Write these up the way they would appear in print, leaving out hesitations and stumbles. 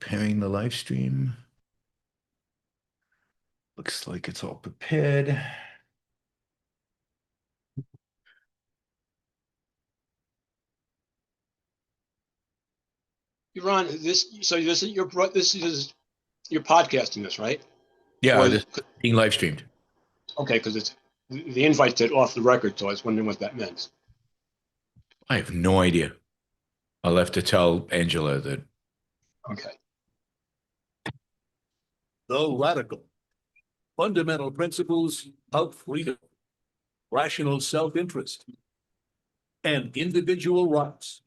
Preparing the live stream. Looks like it's all prepared. Yaron, this is you're podcasting this, right? Yeah, this is being live streamed. Okay, because it's the invite said off the record, so I was wondering what that meant. I have no idea. I'll have to tell Angela that. Okay. The radical, fundamental principles of freedom, rational self-interest, and individual rights.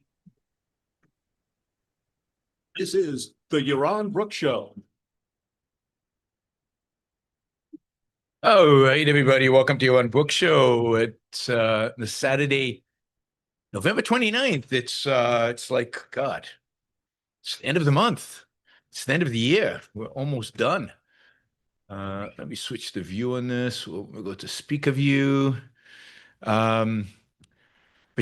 This is the Yaron Brook Show. All right, everybody. Welcome to Yaron Brook Show. It's the Saturday, November 29th. It's like, God, it's the end of the month. It's the end of the year. We're almost done. Let me switch the view on this. We'll go to speaker view. But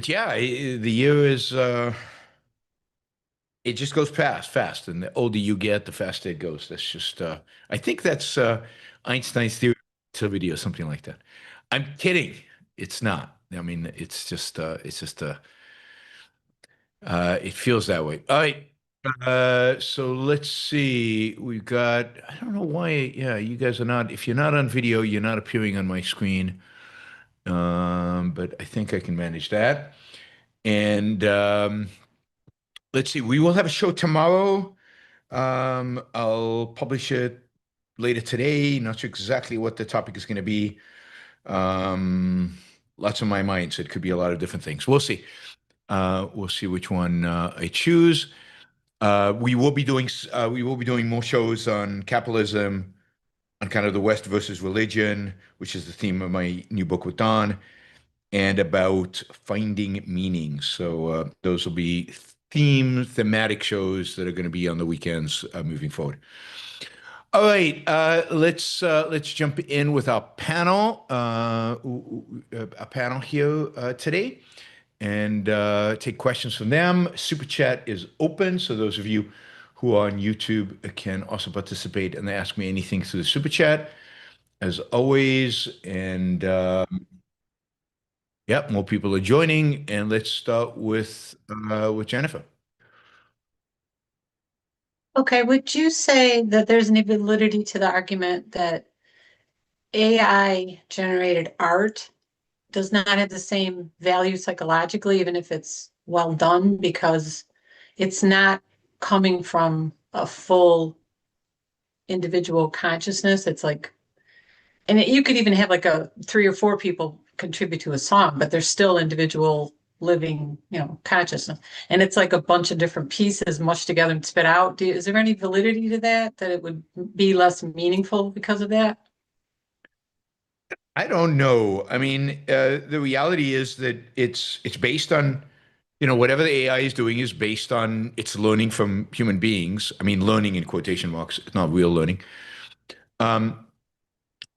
yeah, the year is it just goes fast, and the older you get, the faster it goes. That's just I think that's Einstein's theory of relativity or something like that. I'm kidding. It's not. I mean, it feels that way. All right. So let's see. We've got, I don't know why, yeah, you guys are not, if you're not on video, you're not appearing on my screen. But I think I can manage that. And let's see, we will have a show tomorrow. I'll publish it later today. Not sure exactly what the topic is going to be. Lots on my mind, so it could be a lot of different things. We'll see. We'll see which one I choose. We will be doing more shows on capitalism, on kind of the West versus religion, which is the theme of my new book with Don, and about finding meaning. So those will be thematic shows that are going to be on the weekends moving forward. All right, let's jump in with our panel, here today, and take questions from them. Super chat is open, so those of you who are on YouTube can also participate and ask me anything through the super chat, as always. And yeah, more people are joining, and let's start with Jennifer. Okay, would you say that there's any validity to the argument that AI generated art does not have the same value psychologically, even if it's well done, because it's not coming from a full individual consciousness? It's like, and you could even have like a 3 or 4 people contribute to a song, but there's still individual living, consciousness. And it's like a bunch of different pieces mushed together and spit out. Is there any validity to that it would be less meaningful because of that? I don't know. I mean, the reality is that it's based on, whatever the AI is doing is based on its learning from human beings. I mean, learning in quotation marks. It's not real learning.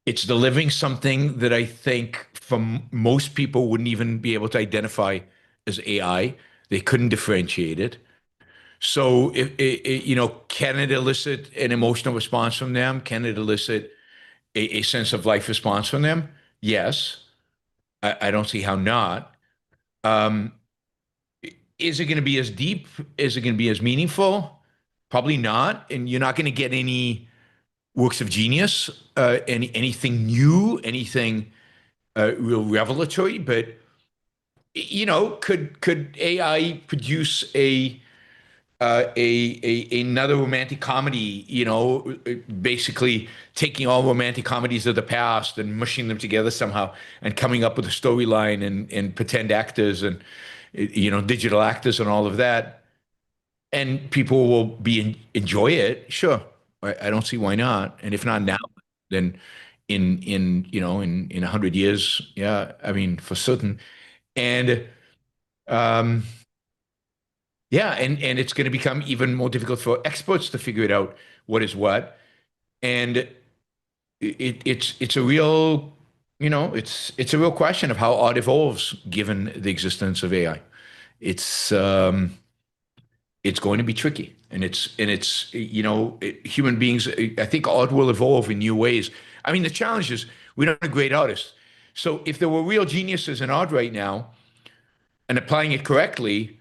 It's delivering something that I think from most people wouldn't even be able to identify as AI. They couldn't differentiate it. So, can it elicit an emotional response from them? Can it elicit a sense of life response from them? Yes. I don't see how not. Is it going to be as deep? Is it going to be as meaningful? Probably not. And you're not going to get any works of genius, anything new, anything real revelatory. But could AI produce another romantic comedy? Basically taking all romantic comedies of the past and mushing them together somehow and coming up with a storyline and pretend actors and digital actors and all of that, and people will enjoy it. Sure. I don't see why not. And if not now, then in 100 years, yeah, I mean, for certain. And yeah, and it's going to become even more difficult for experts to figure it out what is what. And it's a real, it's a real question of how art evolves given the existence of AI. It's it's going to be tricky. And human beings, I think art will evolve in new ways. I mean, the challenge is we don't have great artists. So if there were real geniuses in art right now and applying it correctly,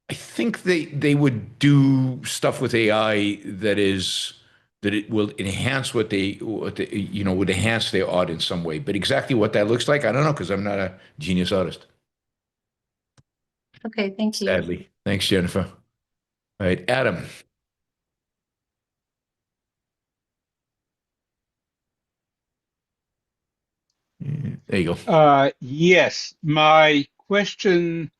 I think they would do stuff with AI that it will enhance would enhance their art in some way. But exactly what that looks like, I don't know, because I'm not a genius artist. Okay, thank you. Sadly. Thanks, Jennifer. All right, Adam. There you go. Yes, my question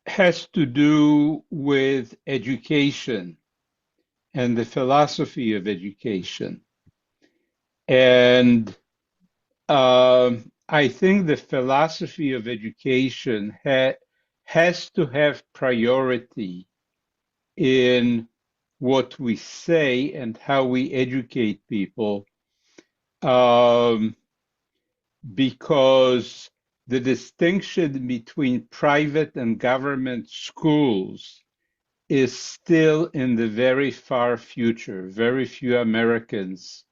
has to do with education and the philosophy of education. And I think the philosophy of education has to have priority in what we say and how we educate people, because the distinction between private and government schools is still in the very far future. Very few Americans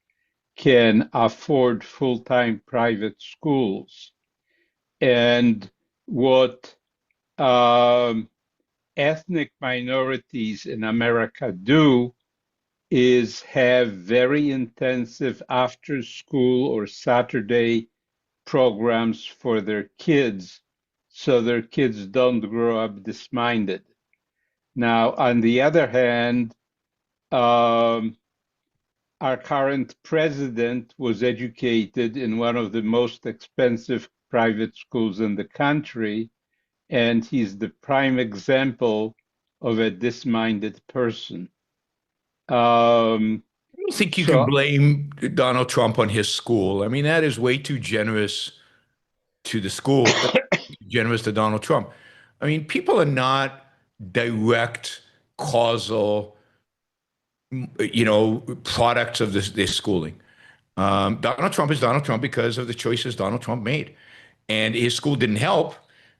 can afford full-time private schools. And what ethnic minorities in America do is have very intensive after-school or Saturday programs for their kids, so their kids don't grow up disminded. Now, on the other hand, our current president was educated in one of the most expensive private schools in the country, and he's the prime example of a disminded person. I don't think you can blame Donald Trump on his school. I mean, that is way too generous to the school, generous to Donald Trump. I mean, people are not direct causal, products of their schooling. Donald Trump is Donald Trump because of the choices Donald Trump made. And his school didn't help,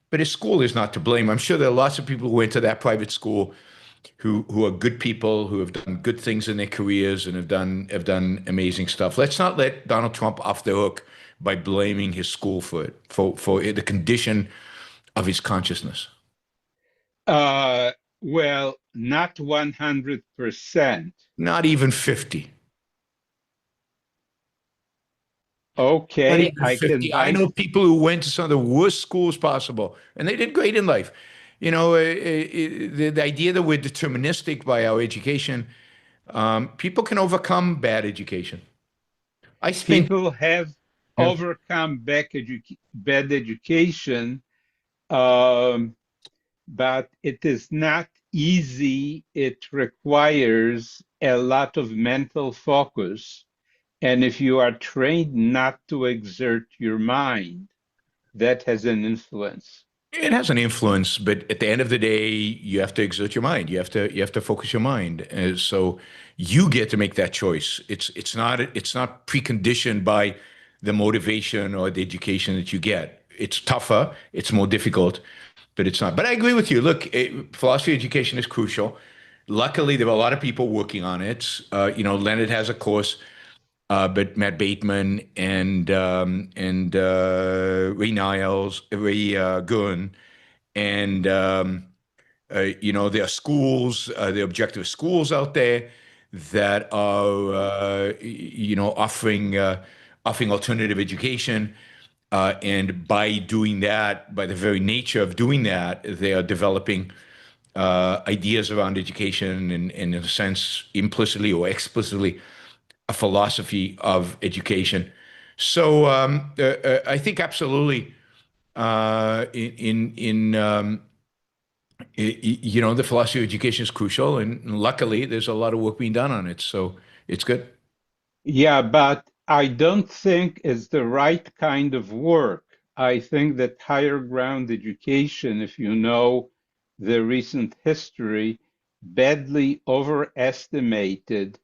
but his school is not to blame. I'm sure there are lots of people who went to that private school who are good people, who have done good things in their careers and have done amazing stuff. Let's not let Donald Trump off the hook by blaming his school for it, for the condition of his consciousness. Well, not 100%. Not even 50. Okay, I know people who went to some of the worst schools possible, and they did great in life. The idea that we're deterministic by our education, people can overcome bad education. People have overcome bad education, but it is not easy. It requires a lot of mental focus. And if you are trained not to exert your mind, that has an influence. It has an influence, but at the end of the day, you have to exert your mind. You have to focus your mind. So you get to make that choice. It's not preconditioned by the motivation or the education that you get. It's tougher, it's more difficult, but it's not. But I agree with you. Look, philosophy education is crucial. Luckily, there are a lot of people working on it. Leonard has a course. But Matt Bateman and Ray Niles, Ray Gunn, and there are schools, there are objective schools out there that are offering alternative education, and by doing that, by the very nature of doing that, they are developing ideas around education and in a sense, implicitly or explicitly, a philosophy of education. So I think absolutely, the philosophy of education is crucial, and luckily there's a lot of work being done on it. So it's good. Yeah, but I don't think it's the right kind of work. I think that higher ground education, if you know the recent history, badly overestimated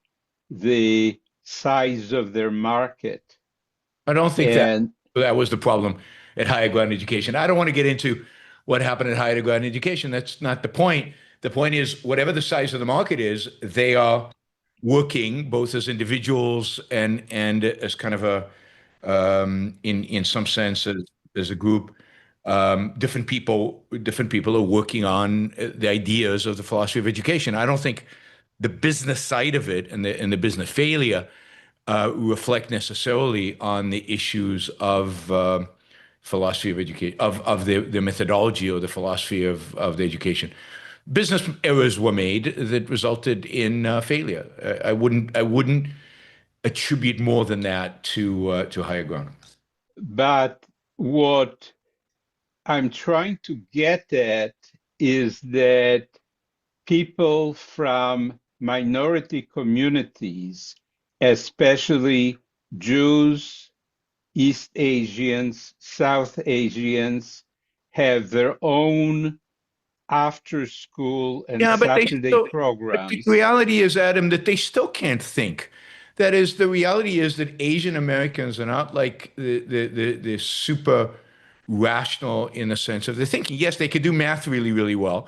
the size of their market. I don't think that was the problem at higher ground education. I don't want to get into what happened at higher ground education. That's not the point. The point is, whatever the size of the market is, they are working both as individuals and as kind of a in some sense as a group. Different people are working on the ideas of the philosophy of education. I don't think the business side of it and the business failure reflect necessarily on the issues of philosophy of education, of the methodology or the philosophy of the education. Business errors were made that resulted in failure. I wouldn't attribute more than that to higher ground. But what I'm trying to get at is that people from minority communities, especially Jews, East Asians, South Asians, have their own after school and Saturday but the programs. reality is, Adam, that they still can't think. That is, the reality is that Asian Americans are not like the super rational in the sense of the thinking. Yes, they could do math really, really well.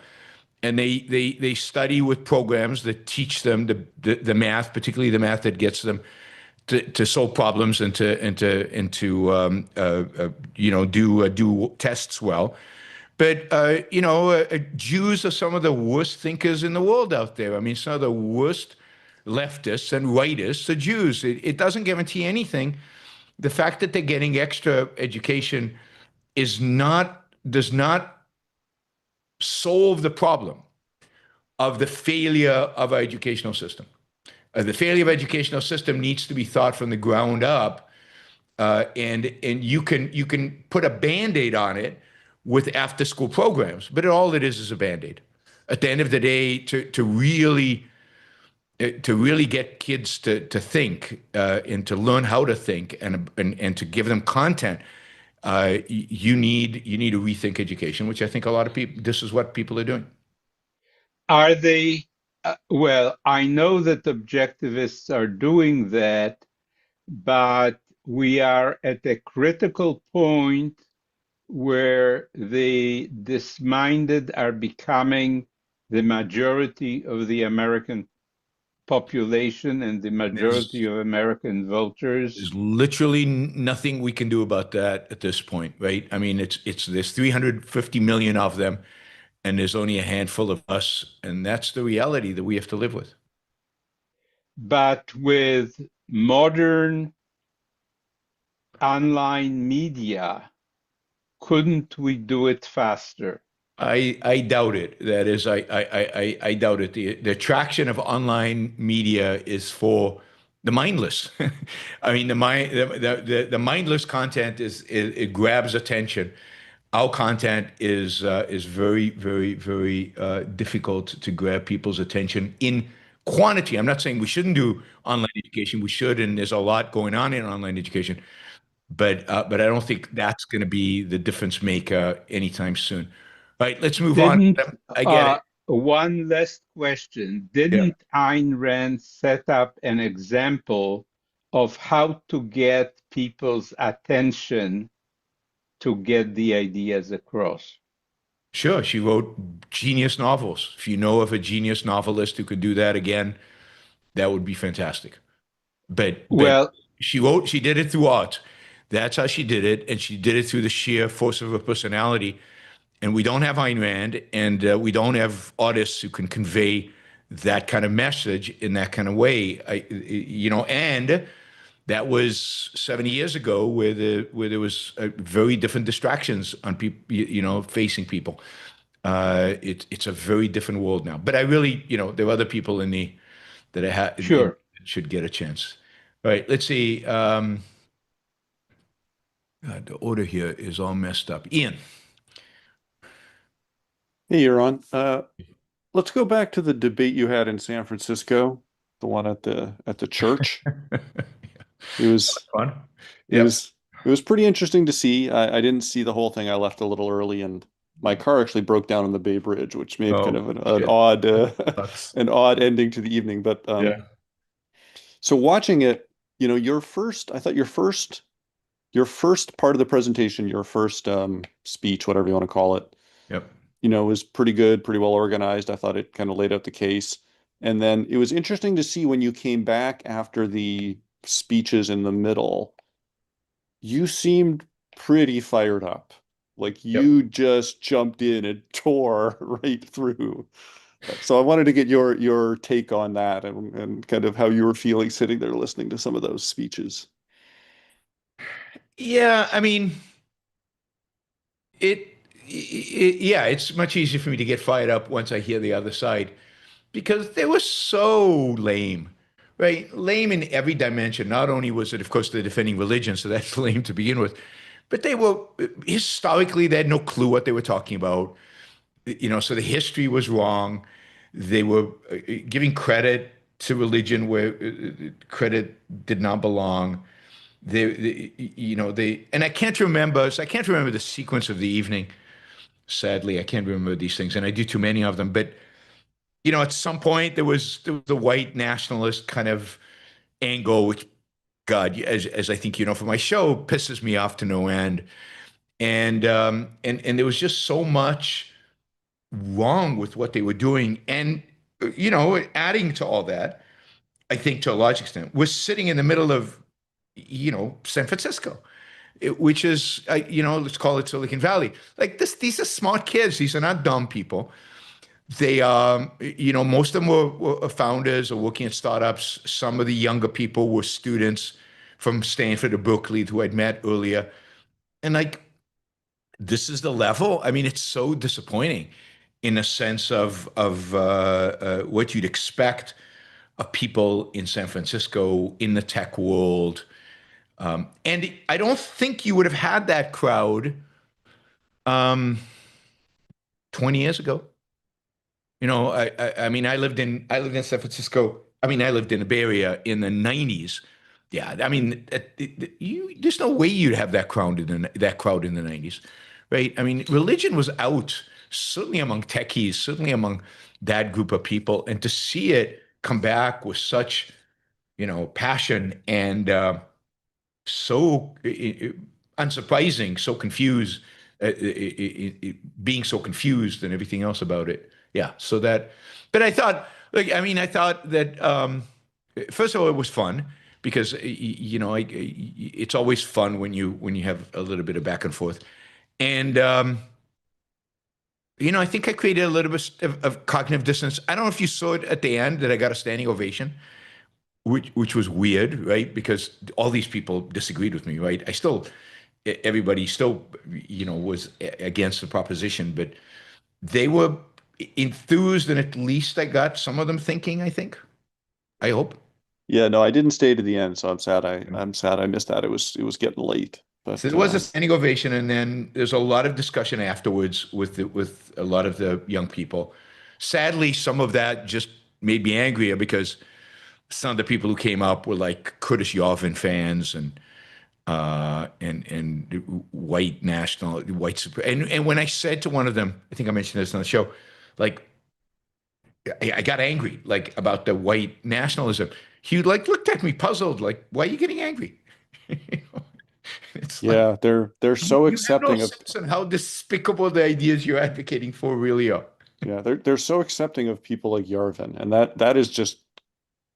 And they study with programs that teach them the math, particularly the math that gets them to solve problems and to do tests well. But Jews are some of the worst thinkers in the world out there. I mean, some of the worst leftists and rightists are Jews. It doesn't guarantee anything. The fact that they're getting extra education does not solve the problem of the failure of our educational system. The failure of educational system needs to be thought from the ground up, and you can put a Band-Aid on it with after-school programs, but all it is a Band-Aid. At the end of the day, to really get kids to think and to learn how to think and to give them content, you need to rethink education, which I think a lot of people. This is what people are doing. Are they? Well, I know that objectivists are doing that, but we are at a critical point where the disminded are becoming the majority of the American population and the majority of American voters. There's literally nothing we can do about that at this point, right? I mean, there's 350 million of them, and there's only a handful of us, and that's the reality that we have to live with. But with modern online media, couldn't we do it faster? I doubt it. That is, I doubt it. The attraction of online media is for the mindless. I mean, the mindless content it grabs attention. Our content is very, very, very difficult to grab people's attention in quantity. I'm not saying we shouldn't do online education. We should, and there's a lot going on in online education. But I don't think that's going to be the difference maker anytime soon. All right, let's move on. I get it. One last question. Didn't Ayn Rand set up an example of how to get people's attention to get the ideas across? Sure, she wrote genius novels. If you know of a genius novelist who could do that again, that would be fantastic. But she did it through art. That's how she did it, and she did it through the sheer force of her personality. And we don't have Ayn Rand, and we don't have artists who can convey that kind of message in that kind of way. And that was 70 years ago, where there was very different distractions on people, facing people. It's a very different world now. But I really, there are other people that should get a chance. All right, let's see. The order here is all messed up. Ian. Hey, Yaron. Let's go back to the debate you had in San Francisco, the one at the church. It was fun. It was pretty interesting to see. I didn't see the whole thing. I left a little early, and my car actually broke down on the Bay Bridge, which made kind of an odd ending to the evening. But so watching it, I thought your first part of the presentation, your first speech, whatever you want to call it. Yep. was pretty good, pretty well organized. I thought it kind of laid out the case. And then it was interesting to see when you came back after the speeches in the middle, you seemed pretty fired up. Like you just jumped in and tore right through. So I wanted to get your take on that and kind of how you were feeling sitting there listening to some of those speeches. Yeah, I mean, yeah, it's much easier for me to get fired up once I hear the other side because they were so lame, right? Lame in every dimension. Not only was it, of course, they're defending religion, so that's lame to begin with, but they were historically, they had no clue what they were talking about. So the history was wrong. They were giving credit to religion where credit did not belong. And I can't remember, so I can't remember the sequence of the evening. Sadly, I can't remember these things, and I do too many of them. But at some point there was the white nationalist kind of angle, which, God, as I think for my show, pisses me off to no end. And there was just so much wrong with what they were doing, and adding to all that, I think to a large extent, we're sitting in the middle of San Francisco, which is, let's call it Silicon Valley. Like this, these are smart kids. These are not dumb people. They, most of them were founders or working at startups. Some of the younger people were students from Stanford or Berkeley who I'd met earlier. And like, this is the level. I mean, it's so disappointing in a sense of what you'd expect of people in San Francisco in the tech world. And I don't think you would have had that crowd 20 years ago. I mean, I lived in San Francisco. I mean, I lived in the Bay Area in the 90s. Yeah, I mean, there's no way you'd have that crowd in the 90s, right? I mean, religion was out, certainly among techies, certainly among that group of people, and to see it come back with such, passion and so unsurprising, so confused, being so confused and everything else about it. Yeah. But I thought, I thought that, first of all, it was fun because, it's always fun when you have a little bit of back and forth. And, I think I created a little bit of cognitive dissonance. I don't know if you saw it at the end that I got a standing ovation, which was weird, right? Because all these people disagreed with me, right? Everybody still, was against the proposition, but they were enthused, and at least I got some of them thinking, I think. I hope. Yeah, no, I didn't stay to the end, so I'm sad I missed that. It was getting late. But so there was a standing ovation, and then there's a lot of discussion afterwards with a lot of the young people. Sadly, some of that just made me angrier because some of the people who came up were like Curtis Yarvin fans and white super. And when I said to one of them, I think I mentioned this on the show, like I got angry, like about the white nationalism. He looked at me puzzled, like, why are you getting angry? It's yeah, like, they're so accepting of sense and how despicable the ideas you're advocating for really are. Yeah, they're so accepting of people like Yarvin, and that is just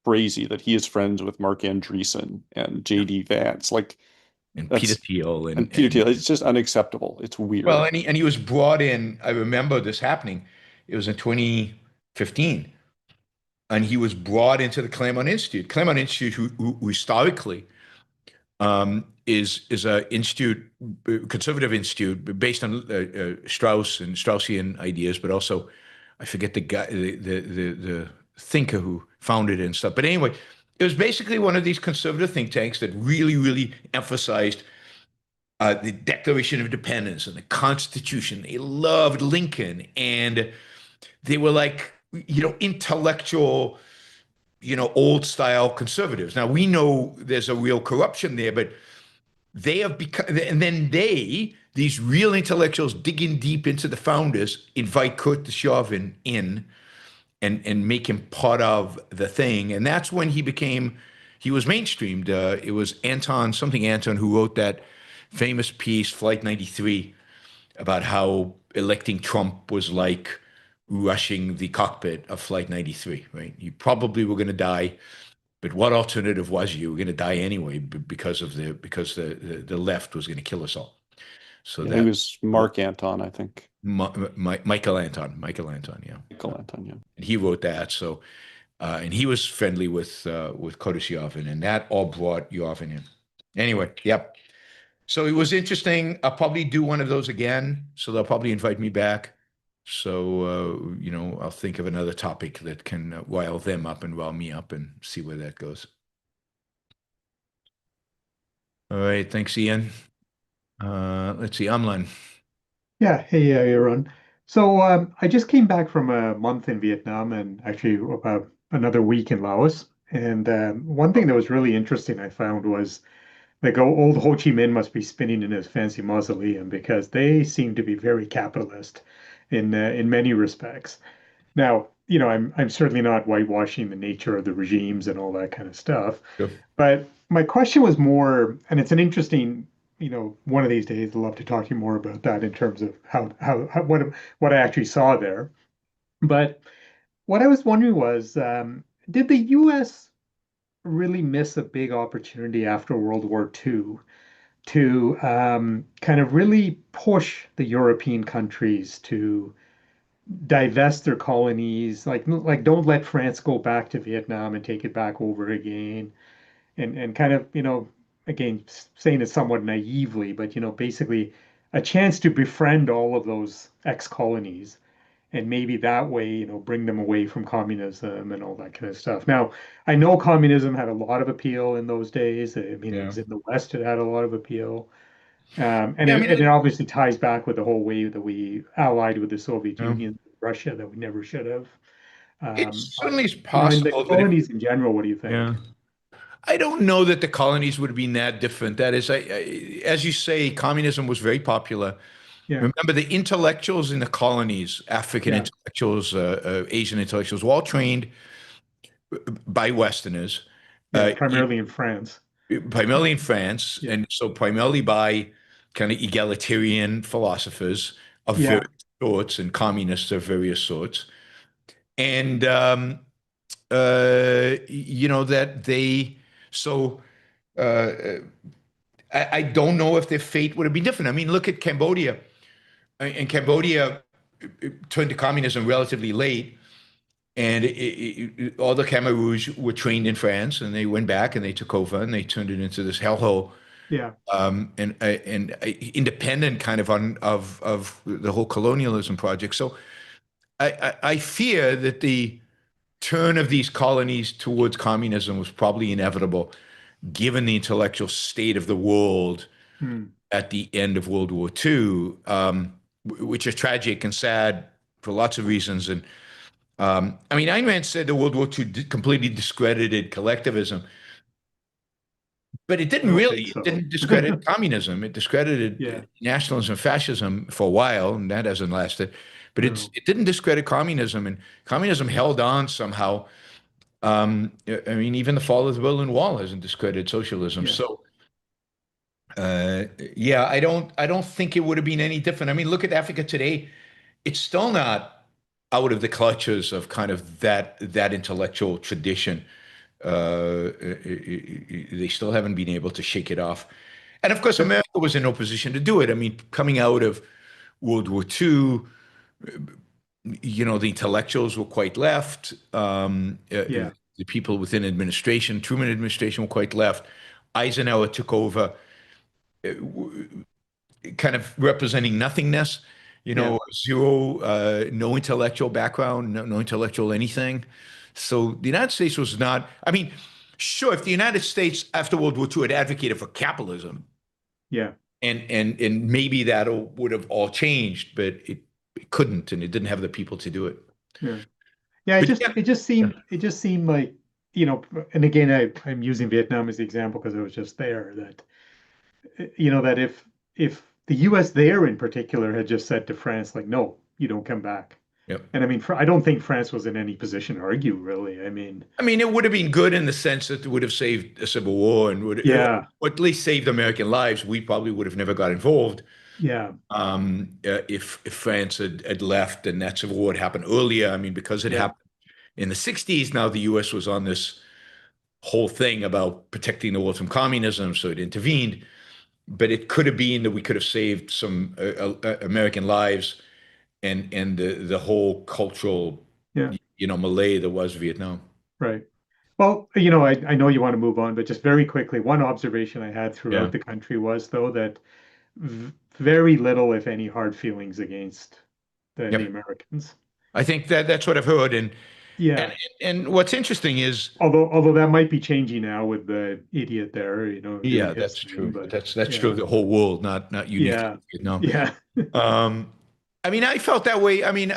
crazy that he is friends with Mark Andreessen and JD Vance, and Peter Thiel and Peter Thiel. It's just unacceptable. It's weird. Well, and he was brought in. I remember this happening. It was in 2015, and he was brought into the Claremont Institute. Claremont Institute, who historically is a conservative institute based on Strauss and Straussian ideas, but also I forget the guy, the thinker who founded it and stuff. But anyway, it was basically one of these conservative think tanks that really, really emphasized the Declaration of Independence and the Constitution. They loved Lincoln, and they were like, intellectual, old style conservatives. Now we know there's a real corruption there, but they have become, and then these real intellectuals digging deep into the founders, invite Curtis Yarvin in and make him part of the thing. And that's when he was mainstreamed. It was Anton who wrote that famous piece, Flight 93, about how electing Trump was like rushing the cockpit of Flight 93, right? You probably were going to die, but what alternative was you? You were going to die anyway because the left was going to kill us all. So It was Mark Anton, I think. Michael Anton, yeah. Michael Anton, yeah. And he wrote that. So, and he was friendly with Curtis Yarvin, and that all brought Yarvin in. Anyway, yep. So it was interesting. I'll probably do one of those again. So they'll probably invite me back. So, I'll think of another topic that can rile them up and rile me up and see where that goes. All right. Thanks, Ian. Let's see. Amlan. Yeah, hey, Yaron. So I just came back from a month in Vietnam and actually about another week in Laos. And one thing that was really interesting I found was like old Ho Chi Minh must be spinning in his fancy mausoleum because they seem to be very capitalist in many respects. Now, I'm certainly not whitewashing the nature of the regimes and all that kind of stuff. Sure. But my question was more, and it's an interesting, one of these days I'd love to talk to you more about that in terms of how what I actually saw there. But what I was wondering was, did the U.S. really miss a big opportunity after World War II to kind of really push the European countries to divest their colonies, like don't let France go back to Vietnam and take it back over again, and kind of again saying it somewhat naively, but basically a chance to befriend all of those ex-colonies and maybe that way bring them away from communism and all that kind of stuff. Now I know communism had a lot of appeal in those days. I mean, it was in the West, it had a lot of appeal. And it obviously ties back with the whole way that we allied with the Soviet Union, Russia, that we never should have. It certainly is In possible. the colonies in general, what do you think? Yeah. I don't know that the colonies would have been that different. That is, as you say, communism was very popular. Yeah. Remember, the intellectuals in the colonies, African intellectuals, Asian intellectuals, were all trained by Westerners. Primarily in France. Primarily in France, and so primarily by kind of egalitarian philosophers of various sorts and communists of various sorts. And, that they, so I don't know if their fate would have been different. I mean, look at Cambodia. And Cambodia turned to communism relatively late. And all the Khmer Rouge were trained in France, and they went back and they took over and they turned it into this hellhole. Yeah. And independent kind of the whole colonialism project. So I fear that the turn of these colonies towards communism was probably inevitable, given the intellectual state of the world at the end of World War II, which is tragic and sad for lots of reasons. And I mean, Ayn Rand said that World War II completely discredited collectivism, but it didn't really. It didn't discredit communism. It discredited nationalism, fascism for a while, and that hasn't lasted. But it didn't discredit communism, and communism held on somehow. I mean, even the fall of the Berlin Wall hasn't discredited socialism. Yeah. So, I don't think it would have been any different. I mean, look at Africa today; it's still not out of the clutches of kind of that intellectual tradition. They still haven't been able to shake it off, and of course, America was in no position to do it. I mean, coming out of World War II. The intellectuals were quite left. The people within administration, Truman administration, were quite left. Eisenhower took over, kind of representing nothingness. Zero, no intellectual background, no intellectual anything. So the United States was not. I mean, sure, if the United States after World War II had advocated for capitalism, and maybe that would have all changed, but it couldn't, and it didn't have the people to do it. It just seemed like, and again, I'm using Vietnam as the example because it was just there, that that if the US there in particular had just said to France, like, no, you don't come back. And I mean, I don't think France was in any position to argue, really. I mean, it would have been good in the sense that it would have saved a civil war and would or at least saved American lives. We probably would have never got involved. Yeah. If France had left and that civil war had happened earlier. I mean, because it Yeah. happened in the 60s, now the US was on this whole thing about protecting the world from communism, so it intervened. But it could have been that we could have saved some American lives and the whole cultural, Yeah. melee that was Vietnam. Right. Well, I know you want to move on, but just very quickly, one observation I had Yeah. throughout the country was, though, that very little, if any, hard feelings against the Yep. Americans. I think that's what I've heard. And Yeah. and what's interesting is, Although that might be changing now with the idiot there, doing yeah, his that's thing, true. but That's yeah. true of the whole world, not unique Yeah. to Vietnam. Yeah. I mean, I felt that way. I mean,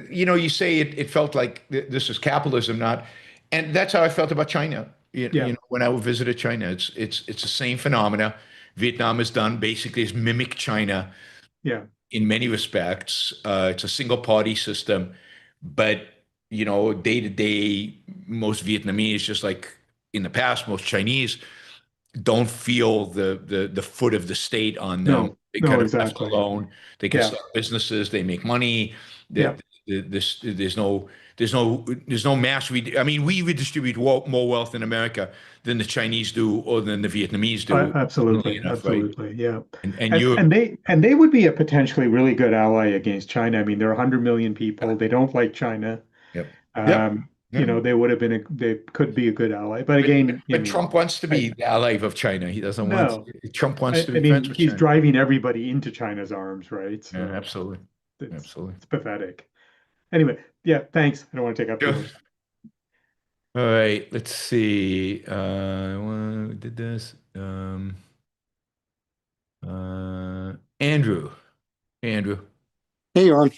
you say it felt like this is capitalism, not, and that's how I felt about China. Yeah. When I visited China, it's the same phenomena. Vietnam has done basically is mimic China Yeah. in many respects. It's a single party system, but day to day, most Vietnamese, just like in the past, most Chinese don't feel the foot of the state on them. No. They No, kind of left exactly. alone. They can Yeah. start businesses. They make money. Yeah. There's no mass. I mean, we redistribute more wealth in America than the Chinese do or than the Vietnamese do. Funnily Absolutely. enough, right? Absolutely. Yeah. And you, And they would be a potentially really good ally against China. I mean, there are 100 million people. They don't like China. yep, yep. They could be a good ally. But again, But Trump wants to be the ally of China. He doesn't no. Trump wants to I be friends mean, with he's China. driving everybody into China's arms, right? So Yeah, absolutely. it's pathetic. Anyway, yeah, thanks. I don't want to take up too Sure. much. All right, let's see. We did this. Andrew. Hey, Andrew. Hey, Yaron.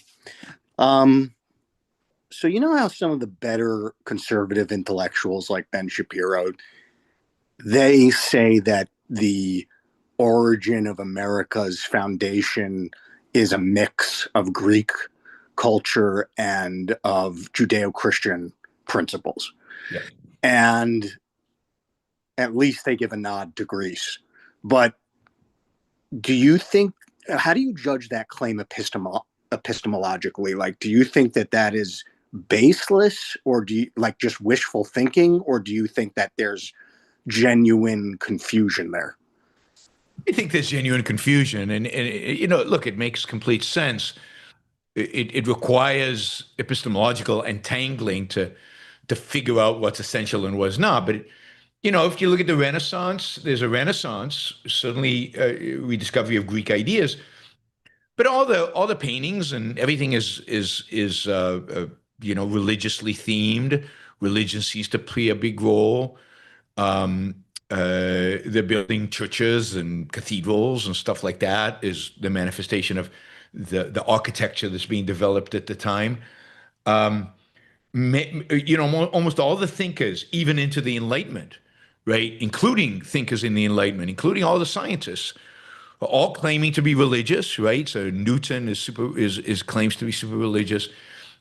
So you know how some of the better conservative intellectuals like Ben Shapiro, they say that the origin of America's foundation is a mix of Greek culture and of Judeo-Christian principles. Yeah. And at least they give a nod to Greece. But how do you judge that claim epistemologically? Like, do you think that is baseless, or do you like just wishful thinking, or do you think that there's genuine confusion there? I think there's genuine confusion, and look, it makes complete sense. It requires epistemological entangling to figure out what's essential and what's not. But if you look at the Renaissance, there's a Renaissance, certainly rediscovery of Greek ideas, but all the paintings and everything is religiously themed. Religion seems to play a big role. They're building churches and cathedrals and stuff like that is the manifestation of the architecture that's being developed at the time. Almost all the thinkers, even into the Enlightenment, right, including thinkers in the Enlightenment, including all the scientists, are all claiming to be religious, right? So Newton is claims to be super religious.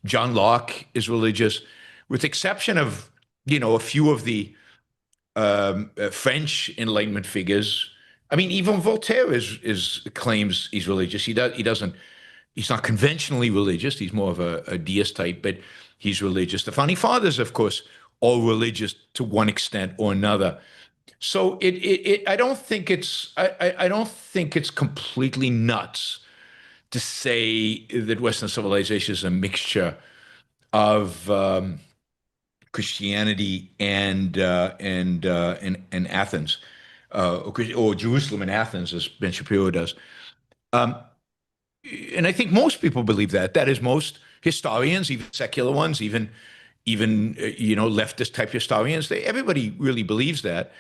John Locke is religious, with exception of a few of the French Enlightenment figures. I mean, even Voltaire claims he's religious. He's not conventionally religious. He's more of a deist type, but he's religious. The founding fathers, of course, all religious to one extent or another. So I don't think it's completely nuts to say that Western civilization is a mixture of Christianity and Athens, or Jerusalem and Athens, as Ben Shapiro does. And I think most people believe that. That is, most historians, even secular ones, even leftist type historians, everybody really believes that.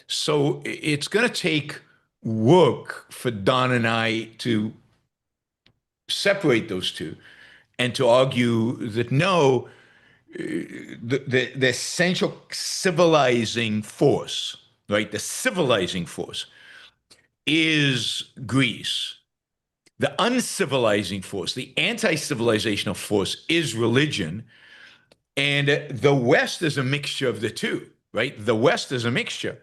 So it's going to take work for Don and I to separate those two and to argue that no, the essential civilizing force, right? The civilizing force is Greece. The uncivilizing force, the anti-civilizational force, is religion. And the West is a mixture of the two, right? The West is a mixture.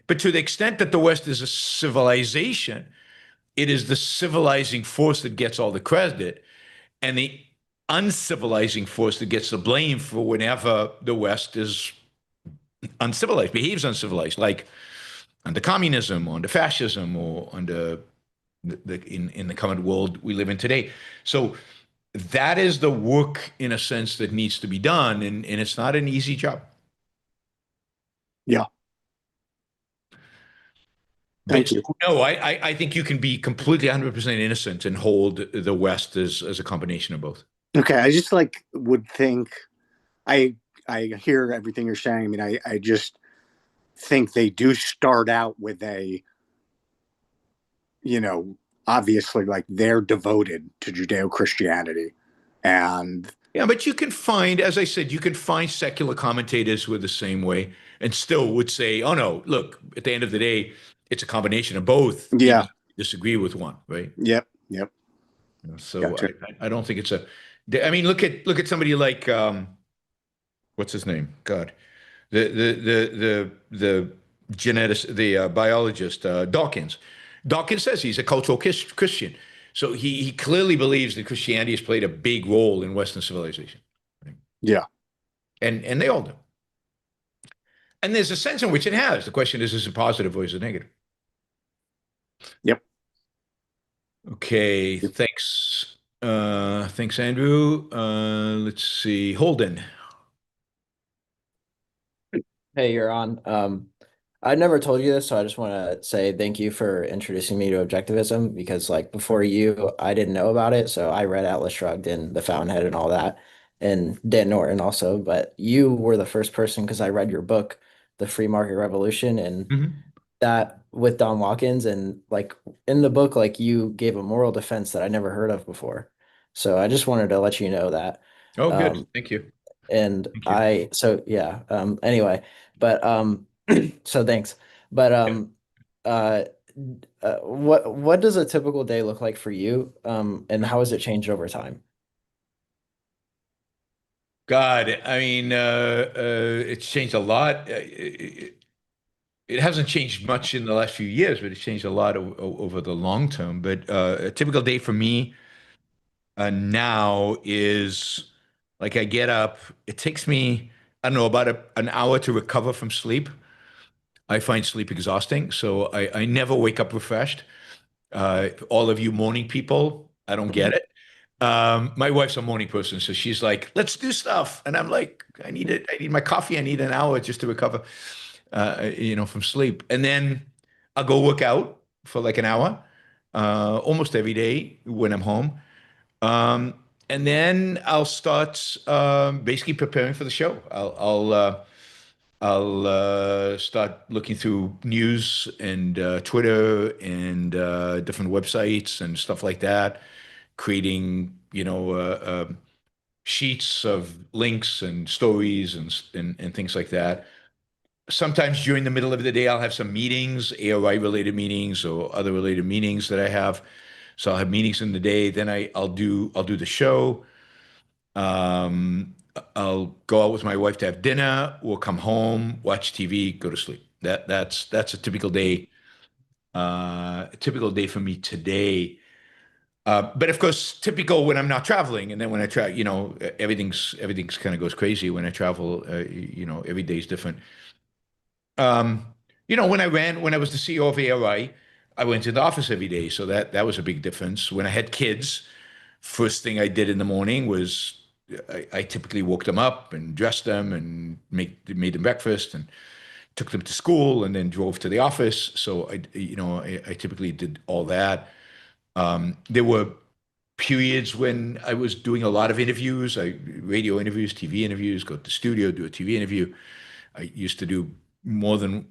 But to the extent that the West is a civilization, it is the civilizing force that gets all the credit, and the uncivilizing force that gets the blame for whenever the West is uncivilized, behaves uncivilized, like under communism, or under fascism, or under in the current world we live in today. So that is the work, in a sense, that needs to be done, and it's not an easy job. Yeah. Thank you. No, I think you can be completely 100% innocent and hold the West as a combination of both. Okay, I just would think I hear everything you're saying. I mean, I just think they do start out with a, obviously they're devoted to Judeo-Christianity. And yeah, but you can find, as I said, you can find secular commentators who are the same way and still would say, oh no, look, at the end of the day, it's a combination of both. Yeah. You disagree with one, right? Yep. So Gotcha. I don't think it's I mean, look at somebody like what's his name? God, the geneticist, the biologist, Dawkins. Dawkins says he's a cultural Christian, so he clearly believes that Christianity has played a big role in Western civilization. Right? Yeah. And they all do. And there's a sense in which it has. The question is it positive or is it negative? Yep. Okay, thanks. Thanks, Andrew. Let's see. Holden. Hey, you're on. I never told you this, so I just want to say thank you for introducing me to Objectivism because, before you, I didn't know about it. So I read Atlas Shrugged and The Fountainhead and all that, and Dan Norton also. But you were the first person because I read your book, The Free Market Revolution, and that with Don Watkins, and in the book, you gave a moral defense that I never heard of before. So I just wanted to let you know that. Oh, good. Thank you. And Thank you. anyway, but so thanks. But what does a typical day look like for you? And how has it changed over time? God, I mean, it's changed a lot. It hasn't changed much in the last few years, but it's changed a lot over the long term. But a typical day for me now is I get up. It takes me, I don't know, about an hour to recover from sleep. I find sleep exhausting, so I never wake up refreshed. All of you morning people, I don't get it. My wife's a morning person, so she's like, "Let's do stuff," and I'm like, "I need it. I need my coffee. I need an hour just to recover, from sleep." And then I'll go work out for an hour, almost every day when I'm home. And then I'll start basically preparing for the show. I'll start looking through news and Twitter and different websites and stuff like that, creating sheets of links and stories and things like that. Sometimes during the middle of the day, I'll have some meetings, AOI related meetings or other related meetings that I have. So I'll have meetings in the day. Then I'll do the show. I'll go out with my wife to have dinner. We'll come home, watch TV, go to sleep. That's a typical day. A typical day for me today. But of course, typical when I'm not traveling, and then when I travel, everything's kind of goes crazy when I travel. Every day is different. When I was the CEO of ARI, I went to the office every day, so that was a big difference. When I had kids, first thing I did in the morning was I typically woke them up and dressed them and made them breakfast and took them to school and then drove to the office. So I typically did all that. There were periods when I was doing a lot of interviews, radio interviews, TV interviews, go to the studio, do a TV interview. I used to do more than,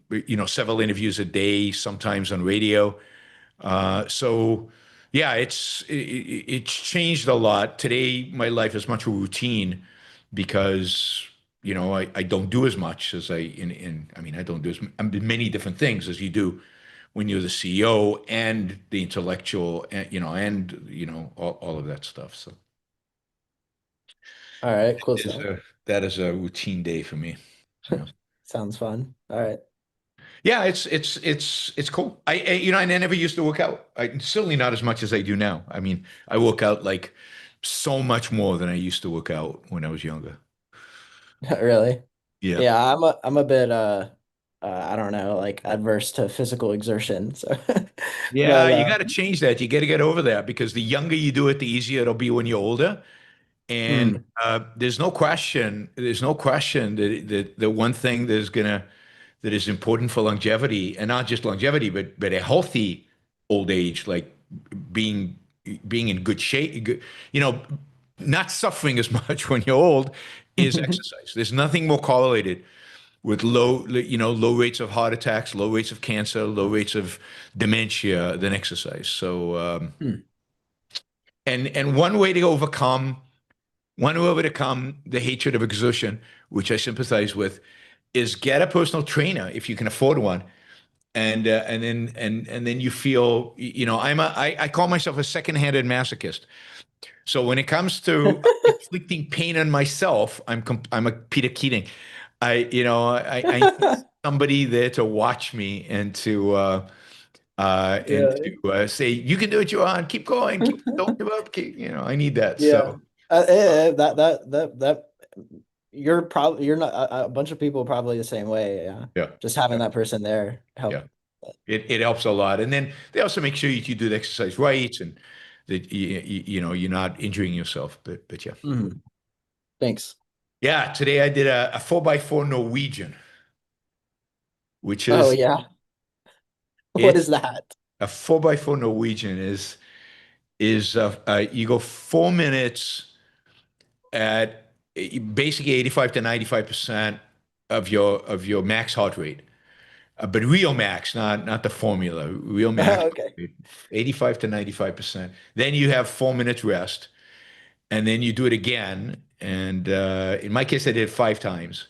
several interviews a day, sometimes on radio. So yeah, it's changed a lot. Today, my life is much more routine because, I don't do as much as I mean, I don't do many different things as you do when you're the CEO and the intellectual, and all of that stuff. So All right, cool stuff. that is a routine day for me. Yeah. Sounds fun. All right. Yeah, it's cool. I never used to work out. Certainly not as much as I do now. I mean, I work out like so much more than I used to work out when I was younger. Really? Yeah. Yeah, I'm a bit I don't know, like adverse to physical exertion. So Yeah, but you got to change that. You got to get over that because the younger you do it, the easier it'll be when you're older. And mm, there's no question. There's no question that the one thing that is important for longevity, and not just longevity, but a healthy old age, like being being in good shape, you know, not suffering as much when you're old, is exercise. There's nothing more correlated with low rates of heart attacks, low rates of cancer, low rates of dementia than exercise. So, mm. and one way to overcome the hatred of exertion, which I sympathize with, is get a personal trainer if you can afford one, and then you feel, I call myself a second-handed masochist. So when it comes to inflicting pain on myself, I'm a Peter Keating. I need somebody there to watch me and Yeah. to say, you can do it, Yaron. Keep going. Don't give up. I need that. Yeah. So That you're not a bunch of people probably the same way. Yeah. yeah, Just having yeah, that person there yeah. help. It helps a lot. And then they also make sure you do the exercise right and that you're not injuring yourself. But yeah. Mhm. Thanks. Yeah, today I did a 4x4 Norwegian, which Oh is yeah. What it's is that? a 4x4 Norwegian is you go 4 minutes at basically 85 to 95% of your max heart rate. But real max, not the formula, real max, Okay. 85 to 95%. Then you have 4 minutes rest, and then you do it again. And in my case, I did it 5 times.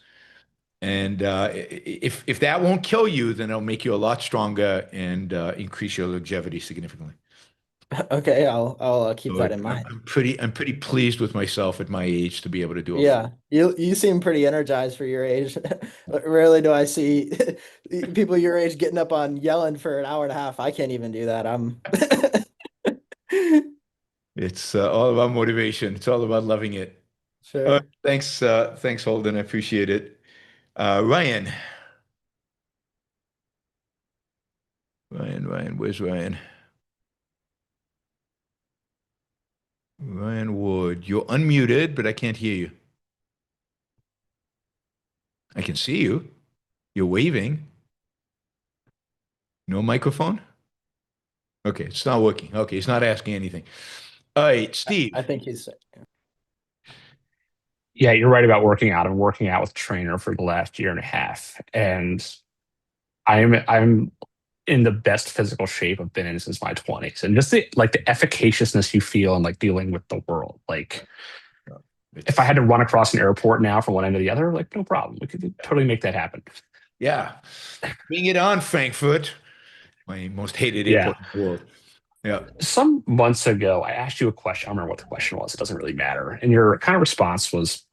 And if that won't kill you, then it'll make you a lot stronger and increase your longevity significantly. Okay, I'll keep So that in mind. I'm pretty pleased with myself at my age to be able to do it. Yeah, you seem pretty energized for your age. Rarely do I see people your age getting up on yelling for an hour and a half. I can't even do that. I'm It's all about motivation. It's all about loving it. sure. Thanks, Holden. I appreciate it. Ryan, where's Ryan? Ryan Wood, you're unmuted, but I can't hear you. I can see you. You're waving. No microphone? Okay, it's not working. Okay, he's not asking anything. All right, Steve. I think he's Yeah, you're right about working out. I'm working out with a trainer for the last year and a half, and I'm in the best physical shape I've been in since my 20s. And just the efficaciousness you feel and like dealing with the world. Like if I had to run across an airport now from one end to the other, like no problem. We could totally make that happen. Yeah. Bring it on, Frankfurt. My most hated Yeah. airport in the world. Yeah. Some months ago, I asked you a question. I don't remember what the question was. It doesn't really matter. And your kind of response was,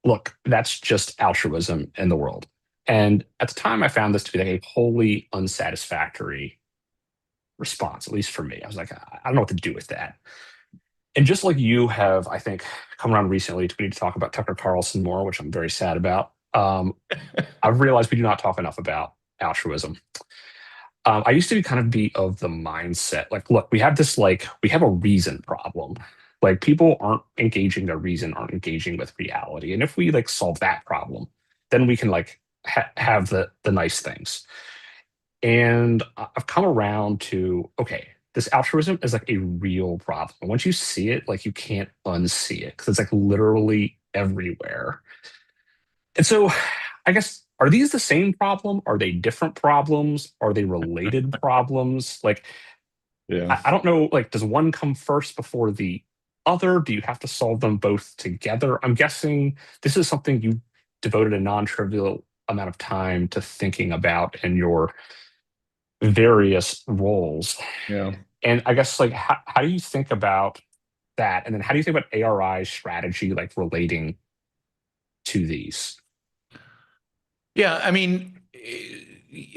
look, that's just altruism in the world. And at the time, I found this to be like a wholly unsatisfactory response, at least for me. I was like, I don't know what to do with that. And just like you have, I think, come around recently, we need to talk about Tucker Carlson more, which I'm very sad about. I've realized we do not talk enough about altruism. I used to be of the mindset, like, look, we have a reason problem. Like people aren't engaging their reason, aren't engaging with reality. And if we solve that problem, then we can have the nice things. And I've come around to, okay, this altruism is a real problem. Once you see it, you can't unsee it because it's literally everywhere. And so I guess, are these the same problem? Are they different problems? Are they related problems? Yeah. I don't know, does one come first before the other? Do you have to solve them both together? I'm guessing this is something you devoted a non-trivial amount of time to thinking about in your various roles. Yeah. And I guess how do you think about that? And then how do you think about ARI's strategy relating to these? Yeah, I mean,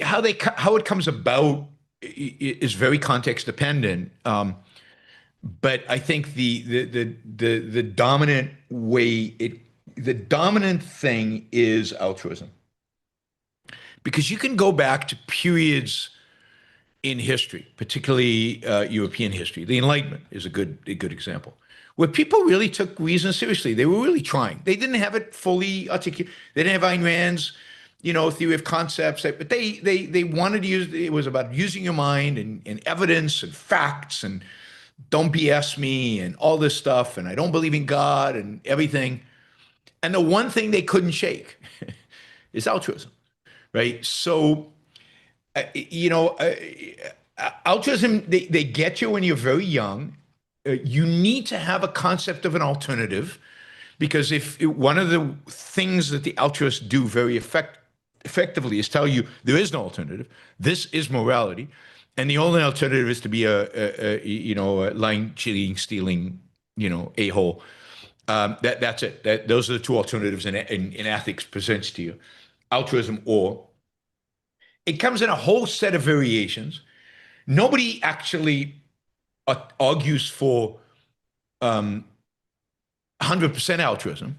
how it comes about is very context dependent. But I think the dominant the dominant thing is altruism, because you can go back to periods in history, particularly European history. The Enlightenment is a good example, where people really took reason seriously. They were really trying. They didn't have it fully articulated. They didn't have Ayn Rand's, theory of concepts, but they wanted to use. It was about using your mind and evidence and facts and don't BS me and all this stuff. And I don't believe in God and everything. And the one thing they couldn't shake is altruism, right? So, altruism, they get you when you're very young. You need to have a concept of an alternative, because if one of the things that the altruists do very effectively is tell you there is no alternative. This is morality. And the only alternative is to be a lying, cheating, stealing, a-hole. That's it. Those are the two alternatives in ethics presents to you: altruism, or it comes in a whole set of variations. Nobody actually argues for 100% altruism.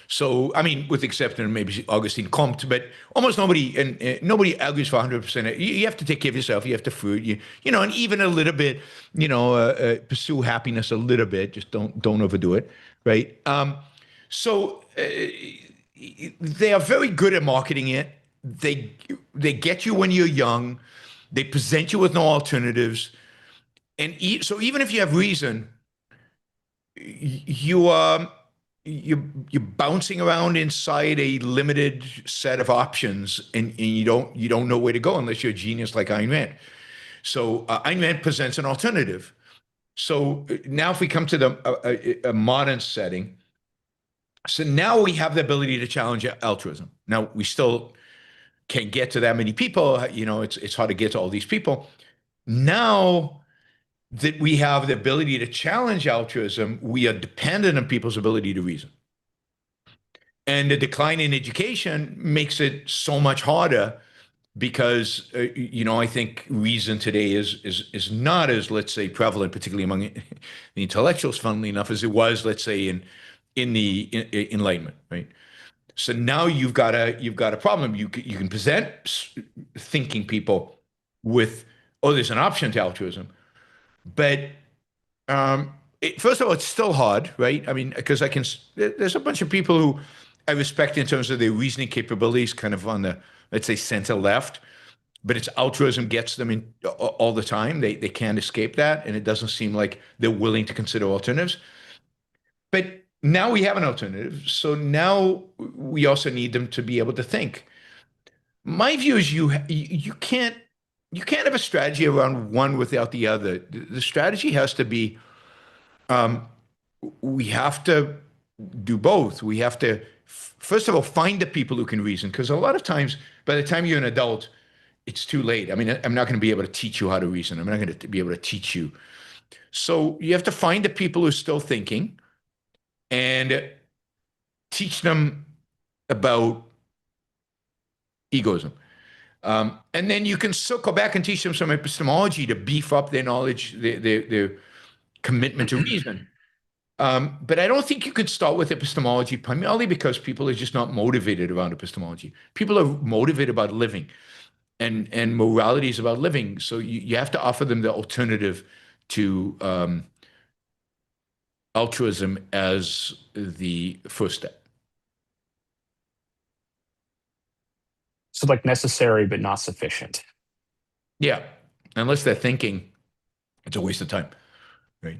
So, I mean, with the exception of maybe Augustine Comte, but almost nobody, and nobody argues for 100%. You have to take care of yourself. You have to food, and even a little bit, pursue happiness a little bit. Just don't overdo it, right? So they are very good at marketing it. They get you when you're young. They present you with no alternatives, and so even if you have reason, you're bouncing around inside a limited set of options, and you don't know where to go unless you're a genius like Ayn Rand. So Ayn Rand presents an alternative. So now if we come to a modern setting, so now we have the ability to challenge altruism. Now we still can't get to that many people. It's hard to get to all these people. Now that we have the ability to challenge altruism, we are dependent on people's ability to reason. And the decline in education makes it so much harder, because, I think reason today is not as, let's say, prevalent, particularly among the intellectuals, funnily enough, as it was, let's say, in the Enlightenment, right? So now you've got a problem. You can present thinking people with, there's an option to altruism. But first of all, it's still hard, right? I mean, because there's a bunch of people who I respect in terms of their reasoning capabilities, kind of on the, let's say, center left, but it's altruism gets them in all the time. They can't escape that, and it doesn't seem like they're willing to consider alternatives. But now we have an alternative, so now we also need them to be able to think. My view is you can't have a strategy around one without the other. The strategy has to be, we have to do both. We have to, first of all, find the people who can reason, because a lot of times, by the time you're an adult, it's too late. I mean, I'm not going to be able to teach you how to reason. I'm not going to be able to teach you. So you have to find the people who are still thinking and teach them about egoism. And then you can circle back and teach them some epistemology to beef up their knowledge, their commitment to reason. But I don't think you could start with epistemology, primarily because people are just not motivated around epistemology. People are motivated about living, and morality is about living. So you have to offer them the alternative to altruism as the first step. So like necessary, but not sufficient. Yeah. Unless they're thinking, it's a waste of time, right?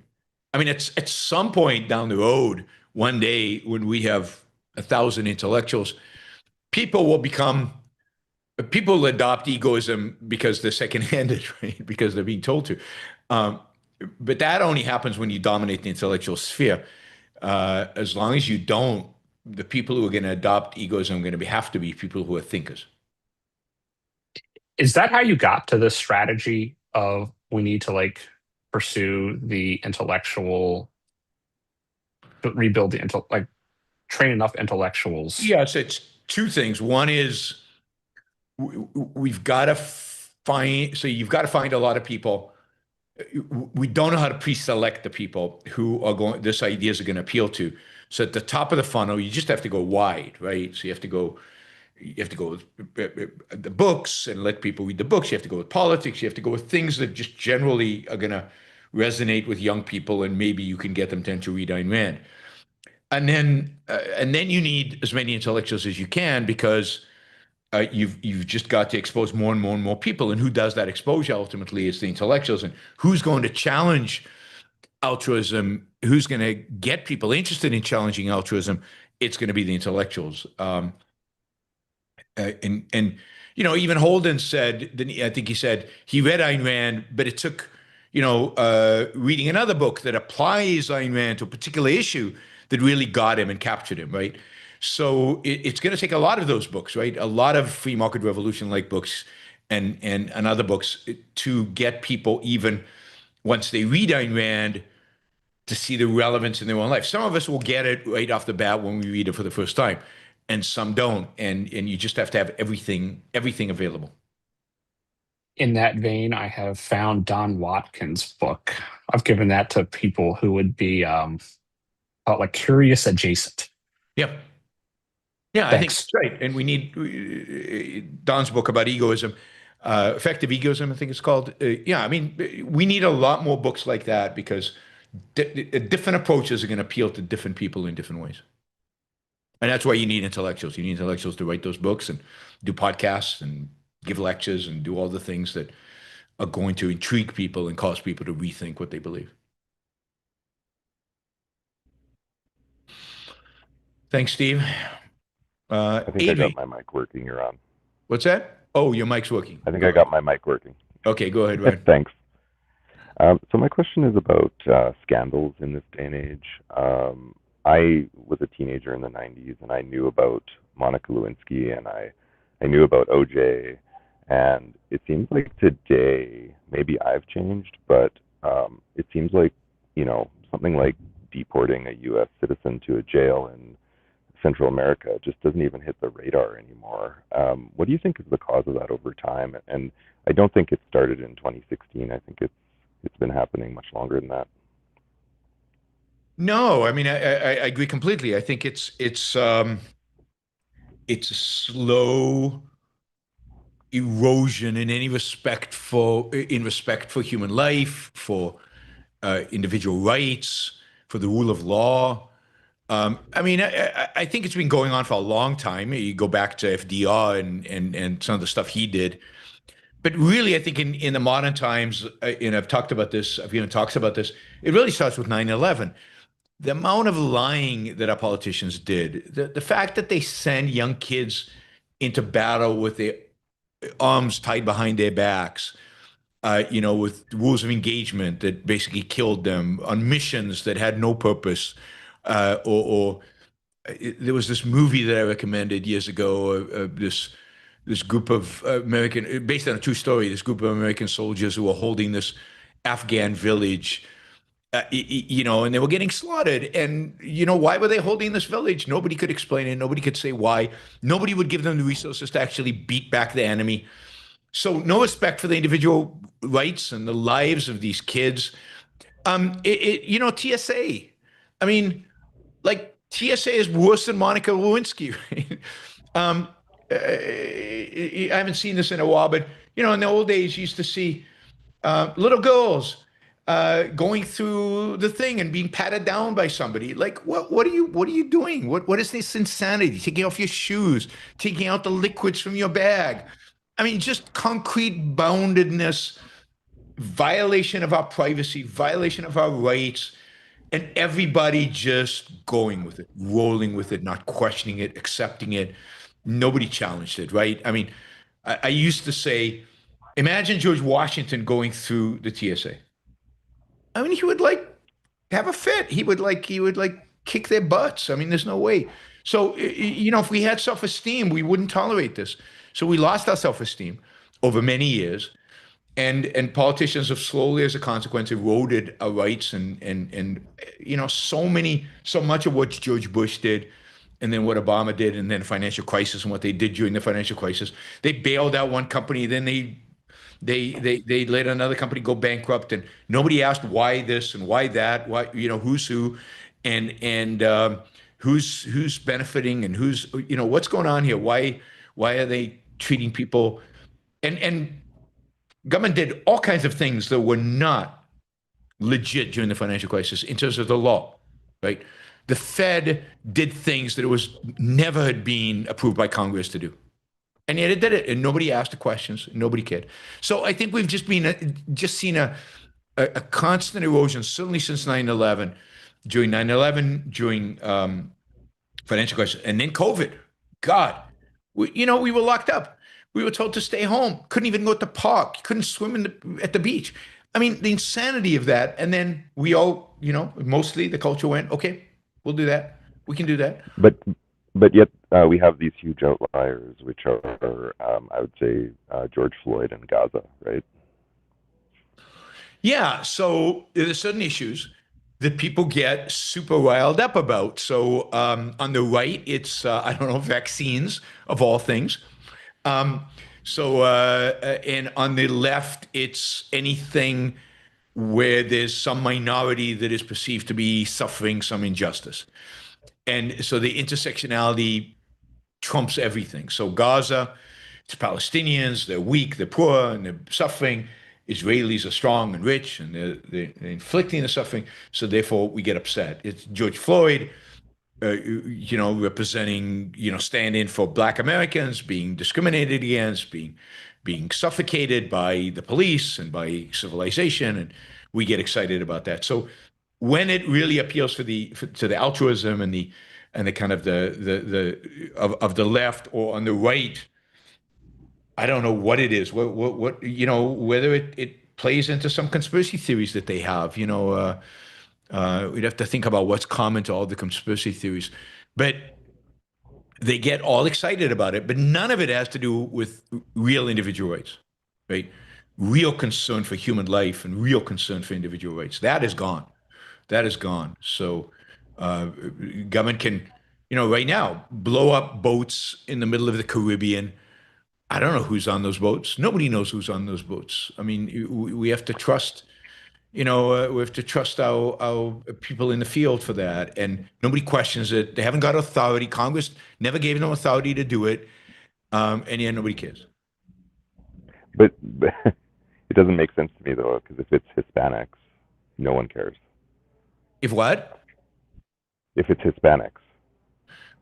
I mean, it's at some point down the road, one day when we have 1,000 intellectuals, people will adopt egoism because they're second-handed, right? Because they're being told to. But that only happens when you dominate the intellectual sphere. As long as you don't, the people who are going to adopt egoism are going to have to be people who are thinkers. Is that how you got to this strategy of we need to pursue the intellectual, rebuild the train enough intellectuals? Yes, it's two things. One is we've got to find, so you've got to find a lot of people. We don't know how to pre-select the people who are going, this ideas are going to appeal to. So at the top of the funnel, you just have to go wide, right? So you have to go with the books and let people read the books. You have to go with politics. You have to go with things that just generally are going to resonate with young people, and maybe you can get them to read Ayn Rand. And then you need as many intellectuals as you can, because you've just got to expose more and more and more people. And who does that exposure ultimately is the intellectuals. And who's going to challenge altruism? Who's going to get people interested in challenging altruism? It's going to be the intellectuals. And even Holden said, I think he said he read Ayn Rand, but it took reading another book that applies Ayn Rand to a particular issue that really got him and captured him, right? So it's going to take a lot of those books, right? A lot of free market revolution-like books and other books to get people, even once they read Ayn Rand, to see the relevance in their own life. Some of us will get it right off the bat when we read it for the first time, and some don't. And you just have to have everything available. In that vein, I have found Don Watkins' book. I've given that to people who would be like curious adjacent. Yep. Yeah, I think that's right. And we need Don's book about egoism, effective egoism, I think it's called. Yeah, I mean, we need a lot more books like that, because different approaches are going to appeal to different people in different ways. And that's why you need intellectuals. You need intellectuals to write those books and do podcasts and give lectures and do all the things that are going to intrigue people and cause people to rethink what they believe. Thanks, Steve. I think Avery. I got my mic working, Yaron. What's that? Oh, your mic's working. I think I got my mic working. Okay, go ahead, Ryan. Thanks. So my question is about scandals in this day and age. I was a teenager in the 90s, and I knew about Monica Lewinsky, and I knew about OJ, and it seems like today, maybe I've changed, but it seems like, something like deporting a U.S. citizen to a jail in Central America just doesn't even hit the radar anymore. What do you think is the cause of that over time? And I don't think it started in 2016. I think it's been happening much longer than that. No, I mean, I agree completely. I think it's a slow erosion in respect for human life, for individual rights, for the rule of law. I mean, I think it's been going on for a long time. You go back to FDR and some of the stuff he did. But really, I think in the modern times, and I've talked about this, I've even talks about this, it really starts with 9/11. The amount of lying that our politicians did, the fact that they send young kids into battle with their arms tied behind their backs, with rules of engagement that basically killed them, on missions that had no purpose, or there was this movie that I recommended years ago, this group of based on a true story, this group of American soldiers who were holding this Afghan village, and they were getting slaughtered. And, why were they holding this village? Nobody could explain it. Nobody could say why. Nobody would give them the resources to actually beat back the enemy. So no respect for the individual rights and the lives of these kids. TSA. I mean, like, TSA is worse than Monica Lewinsky, right? I haven't seen this in a while, but, in the old days, you used to see little girls going through the thing and being patted down by somebody. Like, what are you doing? What is this insanity? Taking off your shoes, taking out the liquids from your bag. I mean, just concrete boundedness, violation of our privacy, violation of our rights, and everybody just going with it, rolling with it, not questioning it, accepting it. Nobody challenged it, right? I mean, I used to say, imagine George Washington going through the TSA. I mean, he would have a fit. He would kick their butts. I mean, there's no way. So, if we had self-esteem, we wouldn't tolerate this. So we lost our self-esteem over many years, and politicians have slowly, as a consequence, eroded our rights, and so much of what George Bush did and then what Obama did, and then financial crisis and what they did during the financial crisis. They bailed out one company, then they let another company go bankrupt, and nobody asked why this and why that, why, who's who, and who's benefiting and who's, what's going on here? Why are they treating people? And government did all kinds of things that were not legit during the financial crisis in terms of the law, right? The Fed did things that it was never had been approved by Congress to do. And yet it did it, and nobody asked the questions, nobody cared. So I think we've just seen a constant erosion, certainly since 9/11, during 9/11, during financial crisis, and then COVID. God, we were locked up. We were told to stay home. Couldn't even go to the park. Couldn't swim at the beach. I mean, the insanity of that. And then we all, mostly the culture went, okay, we'll do that. We can do that. But yet we have these huge outliers, which are, I would say, George Floyd and Gaza, right? Yeah. So there's certain issues that people get super riled up about. So on the right, it's, I don't know, vaccines of all things. And on the left, it's anything where there's some minority that is perceived to be suffering some injustice. And so the intersectionality trumps everything. So Gaza, it's Palestinians, they're weak, they're poor, and they're suffering. Israelis are strong and rich, and they're inflicting the suffering. So therefore, we get upset. It's George Floyd, representing, stand-in for Black Americans being discriminated against, being suffocated by the police and by civilization, and we get excited about that. So when it really appeals to the altruism and the kind of of the left or on the right, I don't know what it is. What whether it plays into some conspiracy theories that they have. We'd have to think about what's common to all the conspiracy theories, but they get all excited about it. But none of it has to do with real individual rights, right? Real concern for human life and real concern for individual rights. That is gone. That is gone. So government can, right now, blow up boats in the middle of the Caribbean. I don't know who's on those boats. Nobody knows who's on those boats. I mean, we have to trust, we have to trust our people in the field for that. And nobody questions it. They haven't got authority. Congress never gave them authority to do it. And yet nobody cares. But it doesn't make sense to me, though, because if it's Hispanics, no one cares. If what? If it's Hispanics.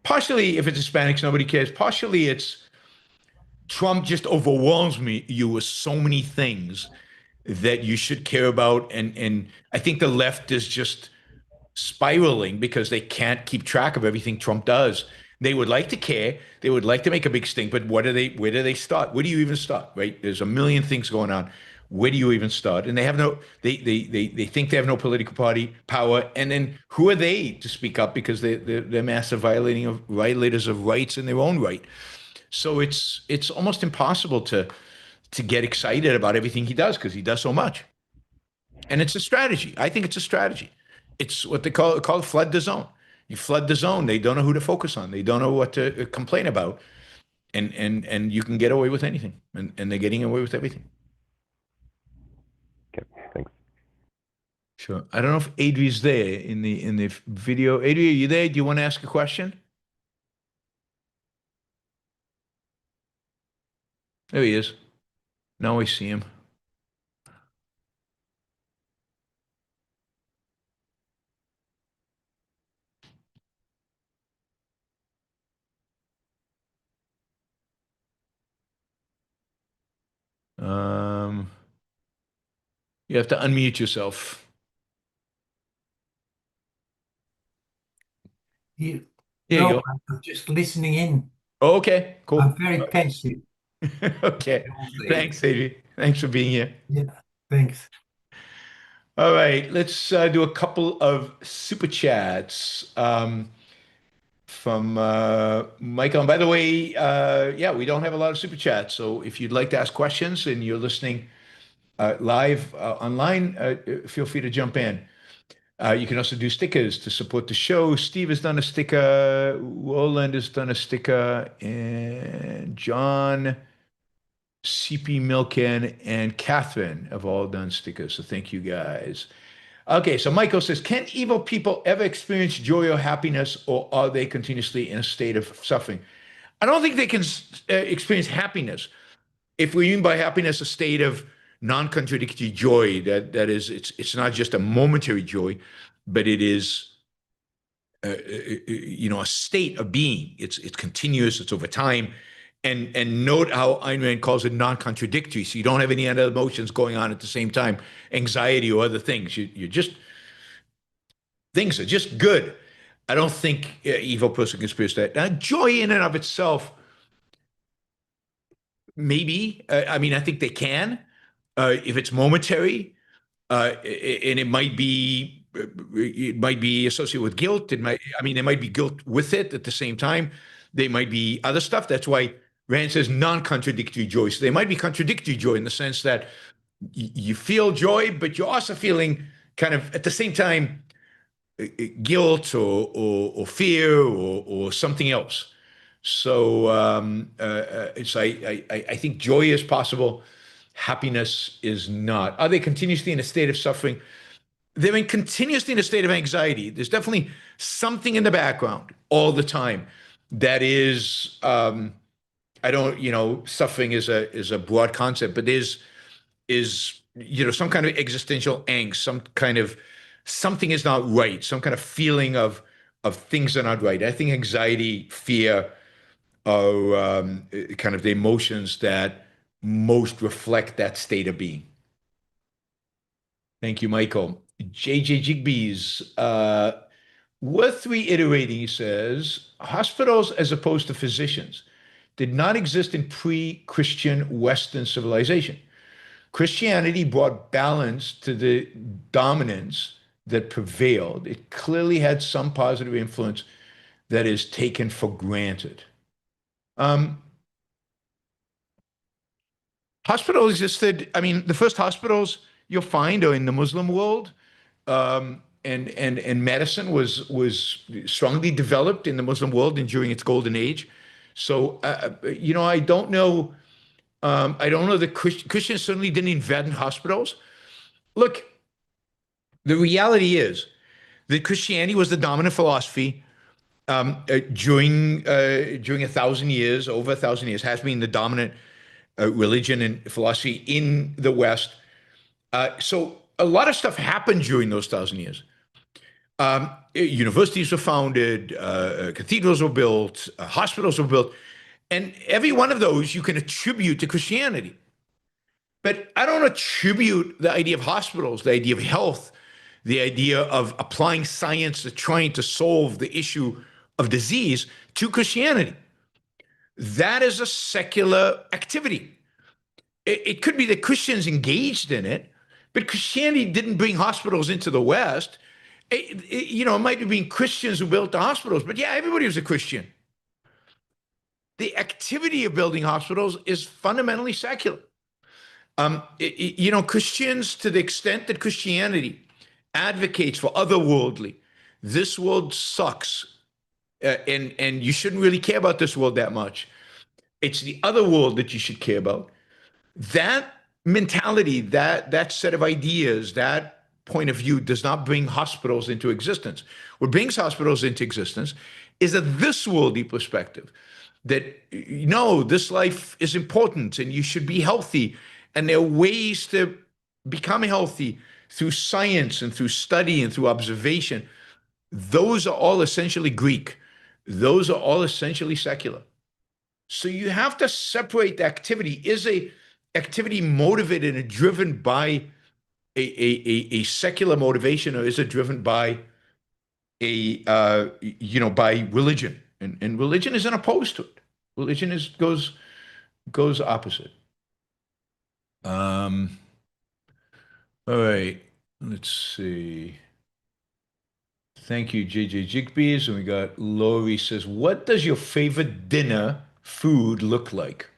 Partially, if it's Hispanics, nobody cares. Partially, it's Trump just overwhelms you with so many things that you should care about. And I think the left is just spiraling because they can't keep track of everything Trump does. They would like to care. They would like to make a big stink, but where do they start? Where do you even start, right? There's a million things going on. Where do you even start? And they have they think they have no political party power. And then who are they to speak up because they're massive violators of rights in their own right. So it's almost impossible to get excited about everything he does because he does so much. And it's a strategy. I think it's a strategy. It's what they call flood the zone. You flood the zone. They don't know who to focus on. They don't know what to complain about. And you can get away with anything. And they're getting away with everything. Okay, thanks. Sure. I don't know if Adri's there in the video. Adri, are you there? Do you want to ask a question? There he is. Now I see him. You have to unmute yourself. Yeah, There you go. I'm just listening in. Oh, okay, cool. I'm very passive. Okay. Thanks, Adri. Thanks for being here. Yeah, thanks. All right, let's do a couple of super chats from Michael. And by the way, we don't have a lot of super chats. So if you'd like to ask questions and you're listening live online, feel free to jump in. You can also do stickers to support the show. Steve has done a sticker. Roland has done a sticker. And John, CP Milken, and Catherine have all done stickers. So thank you guys. Okay, so Michael says, can evil people ever experience joy or happiness, or are they continuously in a state of suffering? I don't think they can experience happiness. If we mean by happiness a state of non-contradictory joy, that is, it's not just a momentary joy, but it is, a state of being. It's continuous. It's over time. And note how Ayn Rand calls it non-contradictory. So you don't have any other emotions going on at the same time, anxiety or other things. You're just, things are just good. I don't think evil person can experience that. Now, joy in and of itself, maybe. I mean, I think they can, if it's momentary, and it might be associated with guilt. There might be guilt with it at the same time. There might be other stuff. That's why Rand says non-contradictory joy. So there might be contradictory joy in the sense that you feel joy, but you're also feeling kind of at the same time guilt or fear or something else. So I think joy is possible. Happiness is not. Are they continuously in a state of suffering? They're continuously in a state of anxiety. There's definitely something in the background all the time that is, suffering is a broad concept, but is some kind of existential angst, some kind of something is not right, some kind of feeling of things are not right. I think anxiety, fear are kind of the emotions that most reflect that state of being. Thank you, Michael. JJ Jigbee's worth reiterating, he says, hospitals as opposed to physicians did not exist in pre-Christian Western civilization. Christianity brought balance to the dominance that prevailed. It clearly had some positive influence that is taken for granted. Hospitals existed. I mean, the first hospitals you'll find are in the Muslim world, and medicine was strongly developed in the Muslim world and during its golden age. So, I don't know. I don't know that Christians certainly didn't invent hospitals. Look, the reality is that Christianity was the dominant philosophy during 1,000 years, over 1,000 years, has been the dominant religion and philosophy in the West. So a lot of stuff happened during those 1,000 years. Universities were founded, cathedrals were built, hospitals were built, and every one of those you can attribute to Christianity. But I don't attribute the idea of hospitals, the idea of health, the idea of applying science to trying to solve the issue of disease to Christianity. That is a secular activity. It could be that Christians engaged in it, but Christianity didn't bring hospitals into the West. It might have been Christians who built the hospitals, but yeah, everybody was a Christian. The activity of building hospitals is fundamentally secular. Christians, to the extent that Christianity advocates for otherworldly, this world sucks, and you shouldn't really care about this world that much. It's the other world that you should care about. That mentality, that set of ideas, that point of view does not bring hospitals into existence. What brings hospitals into existence is a this worldly perspective that, this life is important and you should be healthy. And there are ways to become healthy through science and through study and through observation. Those are all essentially Greek. Those are all essentially secular. So you have to separate the activity. Is a activity motivated and driven by a secular motivation, or is it driven by by religion? And religion isn't opposed to it. Religion goes opposite. All right, let's see. Thank you, JJ Jigbees. And we got Lori says, what does your favorite dinner food look like?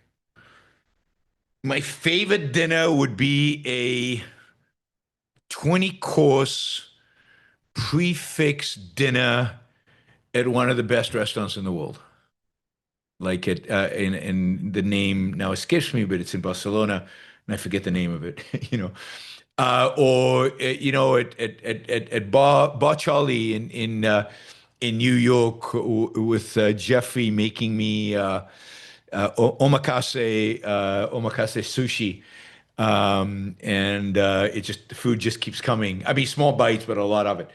My favorite dinner would be a 20-course prefix dinner at one of the best restaurants in the world. Like it, and the name now escapes me, but it's in Barcelona, and I forget the name of it. Or at Bar Charlie in New York with Jeffrey making me omakase sushi. And the food just keeps coming. I mean, small bites, but a lot of it.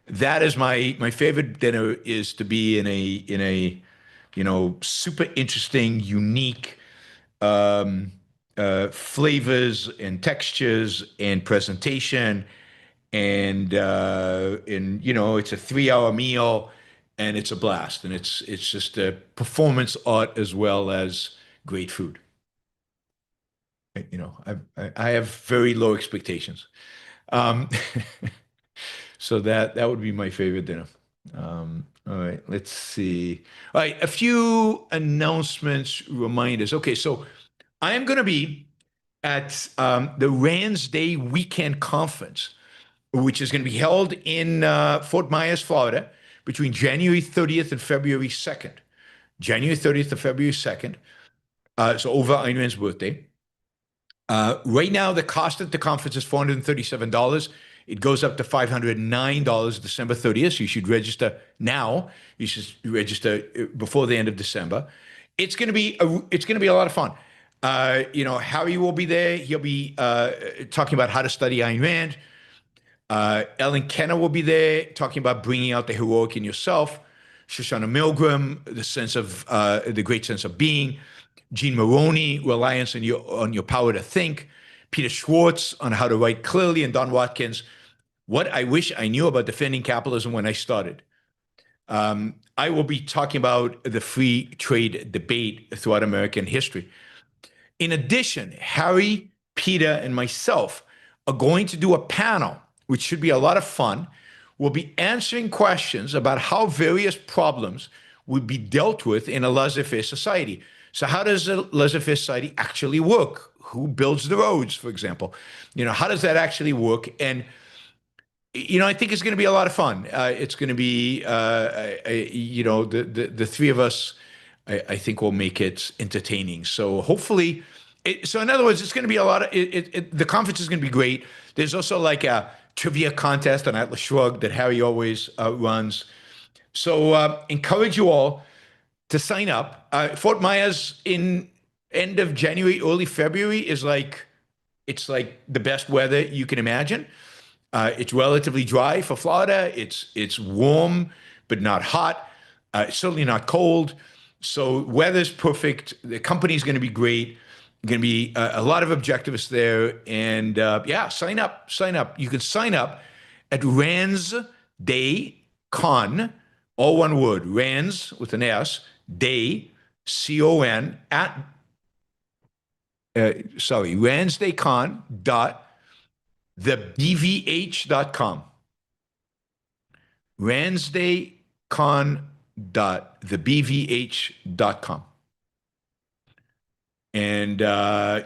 That is my favorite dinner, is to be in a super interesting, unique flavors and textures and presentation. And it's a 3-hour meal, and it's a blast. And it's just a performance art as well as great food. I have very low expectations. So that would be my favorite dinner. All right, let's see. All right, a few announcements, reminders. Okay, so I am going to be at the RANDS Day Weekend Conference, which is going to be held in Fort Myers, Florida, between January 30th and February 2nd. January 30th to February 2nd. So over Ayn Rand's birthday. Right now, the cost at the conference is $437. It goes up to $509 December 30th. So you should register now. You should register before the end of December. It's going to be a lot of fun. Harry will be there. He'll be talking about how to study Ayn Rand. Ellen Kenner will be there talking about bringing out the heroic in yourself. Shoshana Milgram, the great sense of being. Jean Maroney, reliance on your power to think. Peter Schwartz on how to write clearly, and Don Watkins, what I wish I knew about defending capitalism when I started. I will be talking about the free trade debate throughout American history. In addition, Harry, Peter, and myself are going to do a panel, which should be a lot of fun. We'll be answering questions about how various problems would be dealt with in a laissez-faire society. So how does a laissez-faire society actually work? Who builds the roads, for example? How does that actually work? And, I think it's going to be a lot of fun. It's going to be, the three of us, I think will make it entertaining. So hopefully, in other words, it's going to be a lot of, the conference is going to be great. There's also like a trivia contest on Atlas Shrugged that Harry always runs. So encourage you all to sign up. Fort Myers in end of January, early February it's like the best weather you can imagine. It's relatively dry for Florida. It's warm, but not hot. It's certainly not cold. So weather's perfect. The company's going to be great. Going to be a lot of objectivists there. And sign up. You can sign up at Rands Day Con, all one word, Rands with an S, Day, C-O-N, randsdaycon.thebvh.com. randsdaycon.thebvh.com. And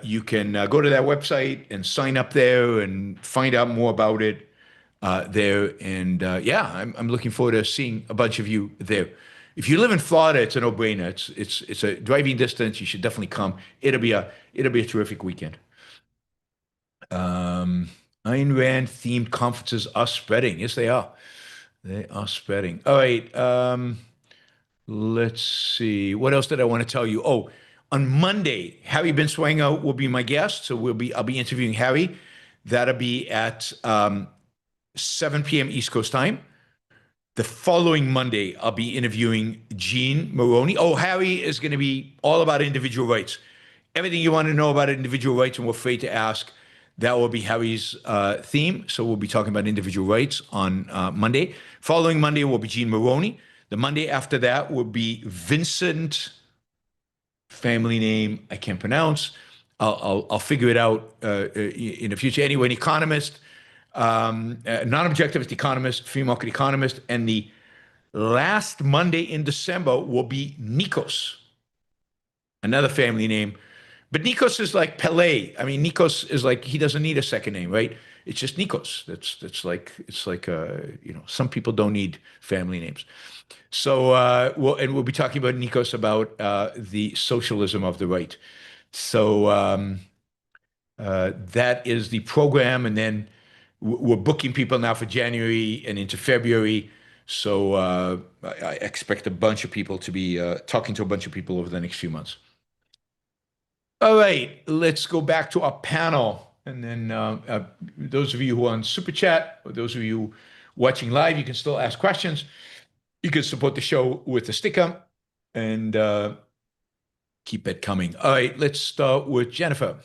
you can go to that website and sign up there and find out more about it there. And I'm looking forward to seeing a bunch of you there. If you live in Florida, it's a no-brainer. It's a driving distance. You should definitely come. It'll be a terrific weekend. Ayn Rand themed conferences are spreading. Yes, they are. They are spreading. All right. Let's see. What else did I want to tell you? Oh, on Monday, Harry Binswanger will be my guest. So I'll be interviewing Harry. That'll be at 7 p.m. East Coast time. The following Monday, I'll be interviewing Jean Maroney. Oh, Harry is going to be all about individual rights. Everything you want to know about individual rights and we're afraid to ask, that will be Harry's theme. So we'll be talking about individual rights on Monday. Following Monday will be Jean Maroney. The Monday after that will be Vincent, family name I can't pronounce. I'll figure it out in the future. Anyway, an economist, non-objectivist economist, free market economist. And the last Monday in December will be Nikos, another family name. But Nikos is like Pele. I mean, Nikos is like, he doesn't need a second name, right? It's just Nikos. It's like some people don't need family names. So we'll be talking about Nikos, about the socialism of the right. So that is the program, and then we're booking people now for January and into February. So I expect a bunch of people to be talking to a bunch of people over the next few months. All right, let's go back to our panel. And then those of you who are on Super Chat, or those of you watching live, you can still ask questions. You can support the show with a sticker and keep it coming. All right, let's start with Jennifer.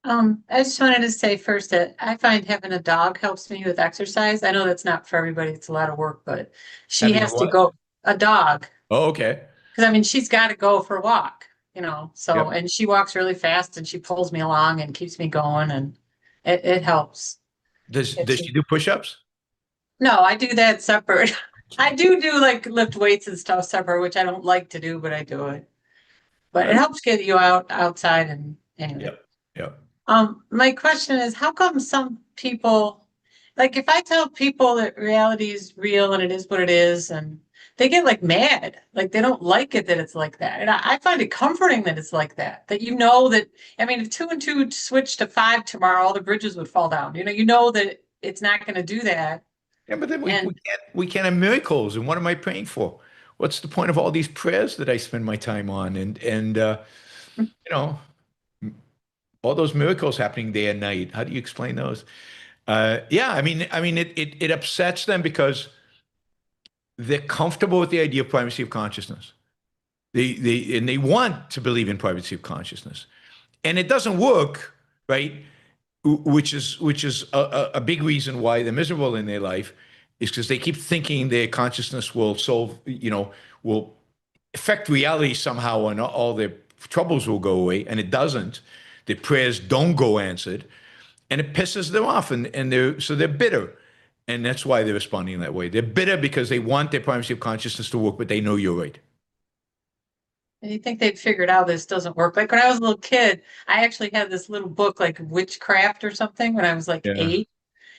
I just wanted to say first that I find having a dog helps me with exercise. I know that's not for everybody. It's a lot of work, but she Having a has to what? go, a dog. Oh, okay. Because I mean, she's got to go for a walk, so, Yep. and she walks really fast and she pulls me along and keeps me going, and it helps. Does she do push-ups? No, I do that separate. I do like lift weights and stuff separate, which I don't like to do, but I do it. But it helps get you outside, and anyway. Yep. My question is, how come some people, like if I tell people that reality is real and it is what it is, and they get like mad, like they don't like it that it's like that. And I find it comforting that it's like that that, I mean, if 2 and 2 switched to 5 tomorrow, all the bridges would fall down. You know that it's not going to do that. Yeah, but then we can't have miracles. And what am I praying for? What's the point of all these prayers that I spend my time on? And all those miracles happening day and night. How do you explain those? I mean, it upsets them because they're comfortable with the idea of primacy of consciousness. They want to believe in primacy of consciousness, and it doesn't work, right? Which is a big reason why they're miserable in their life, is because they keep thinking their consciousness will will affect reality somehow, and all their troubles will go away, and it doesn't. Their prayers don't go answered, and it pisses them off, and they're bitter, and that's why they're responding that way. They're bitter because they want their primacy of consciousness to work, but they know you're right. And you think they'd figured out this doesn't work. Like when I was a little kid, I actually had this little book like witchcraft or something when I was like 8.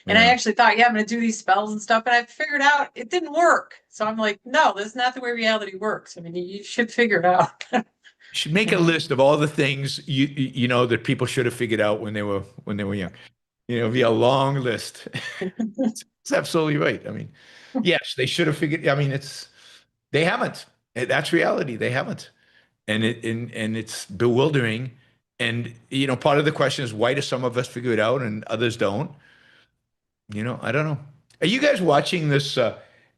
And I actually thought, I'm going to do these spells and stuff. And I figured out it didn't work. So I'm like, no, that's not the way reality works. I mean, you should figure it out. You should make a list of all the things you know that people should have figured out when they were young. Be a long list. It's absolutely right. I mean, yes, they should have figured. I mean, they haven't. That's reality. They haven't, and it's bewildering. And part of the question is, why do some of us figure it out and others don't? I don't know. Are you guys watching this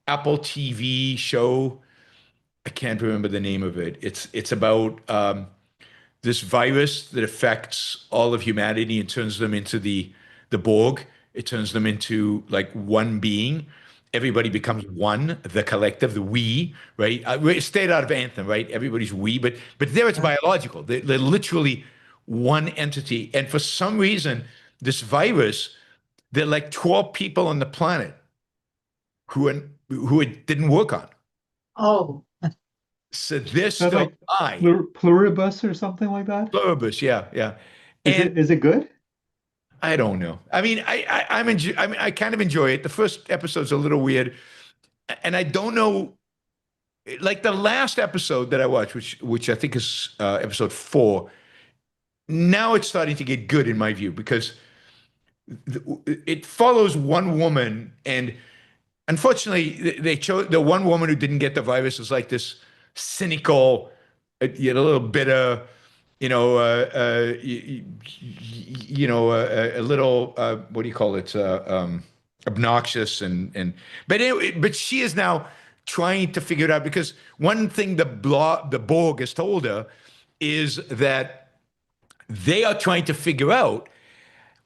Apple TV show? I can't remember the name of it. It's about this virus that affects all of humanity and turns them into the Borg. It turns them into like one being. Everybody becomes one, the collective, the we, right? Straight out of Anthem, right? Everybody's we, but there it's biological. They're literally one entity. And for some reason, this virus, there are like 12 people on the planet who it didn't work on. Oh. So they're still alive. Pluribus or something like that? Pluribus, yeah. Is it good? I don't know. I mean, I kind of enjoy it. The first episode's a little weird, and I don't know. Like the last episode that I watched, which I think is episode 4. Now it's starting to get good in my view, because it follows one woman, and unfortunately, they chose the one woman who didn't get the virus is like this cynical, a little bitter, a little what do you call it? Obnoxious but she is now trying to figure it out, because one thing the Borg has told her is that they are trying to figure out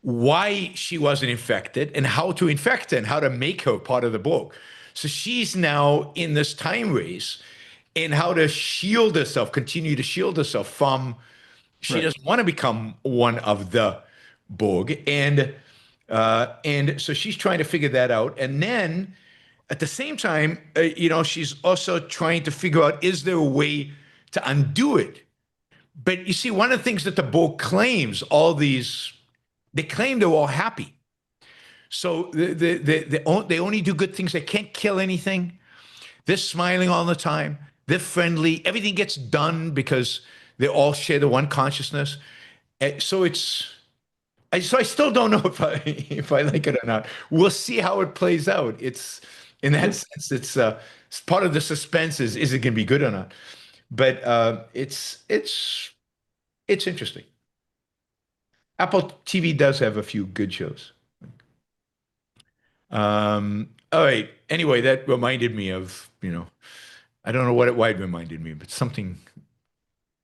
why she wasn't infected and how to infect her and how to make her part of the Borg. So she's now in this time race in how to shield herself, continue to shield herself from, she doesn't want to become one of the Borg. And so she's trying to figure that out. And then at the same time, she's also trying to figure out, is there a way to undo it? But you see, one of the things that the Borg claims, all these They claim they're all happy. So they only do good things. They can't kill anything. They're smiling all the time. They're friendly. Everything gets done because they all share the one consciousness. So I still don't know if I like it or not. We'll see how it plays out. It's in that sense, it's part of the suspense is it going to be good or not? But it's interesting. Apple TV does have a few good shows. All right. Anyway, that reminded me of, I don't know why it reminded me, but something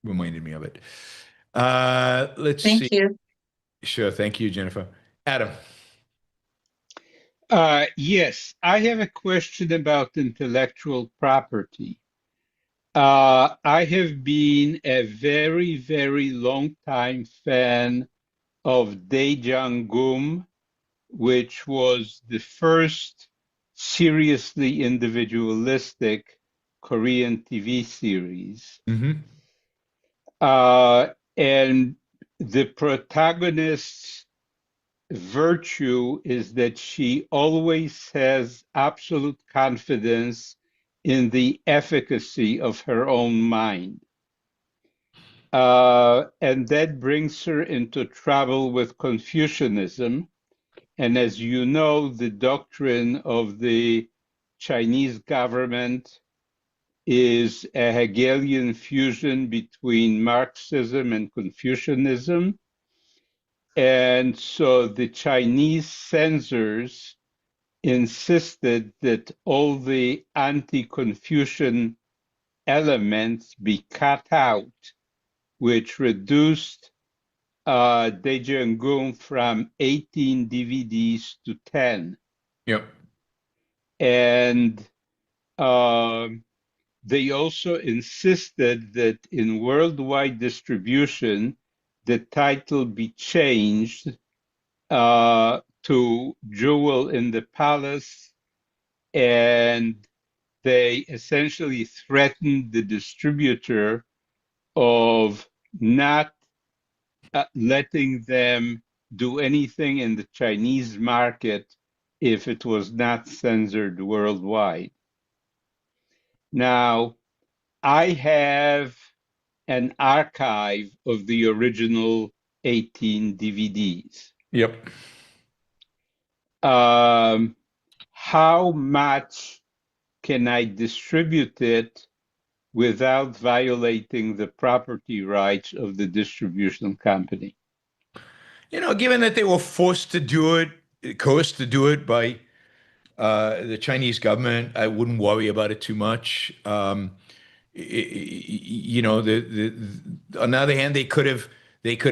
reminded me of it. Let's see. Thank you. Sure. Thank you, Jennifer. Adam. Yes, I have a question about intellectual property. I have been a very, very long time fan of Daejang-gum, which was the first seriously individualistic Korean TV series. And the protagonist's virtue is that she always has absolute confidence in the efficacy of her own mind. And that brings her into trouble with Confucianism. And as you know, the doctrine of the Chinese government is a Hegelian fusion between Marxism and Confucianism. And so the Chinese censors insisted that all the anti-Confucian elements be cut out, which reduced Daejang-gum from 18 DVDs to 10. Yep. And they also insisted that in worldwide distribution, the title be changed to Jewel in the Palace, and they essentially threatened the distributor of not letting them do anything in the Chinese market if it was not censored worldwide. Now, I have an archive of the original 18 DVDs. Yep. How much can I distribute it without violating the property rights of the distribution company? Given that they were forced to do it, coerced to do it by the Chinese government, I wouldn't worry about it too much. On the other hand, they could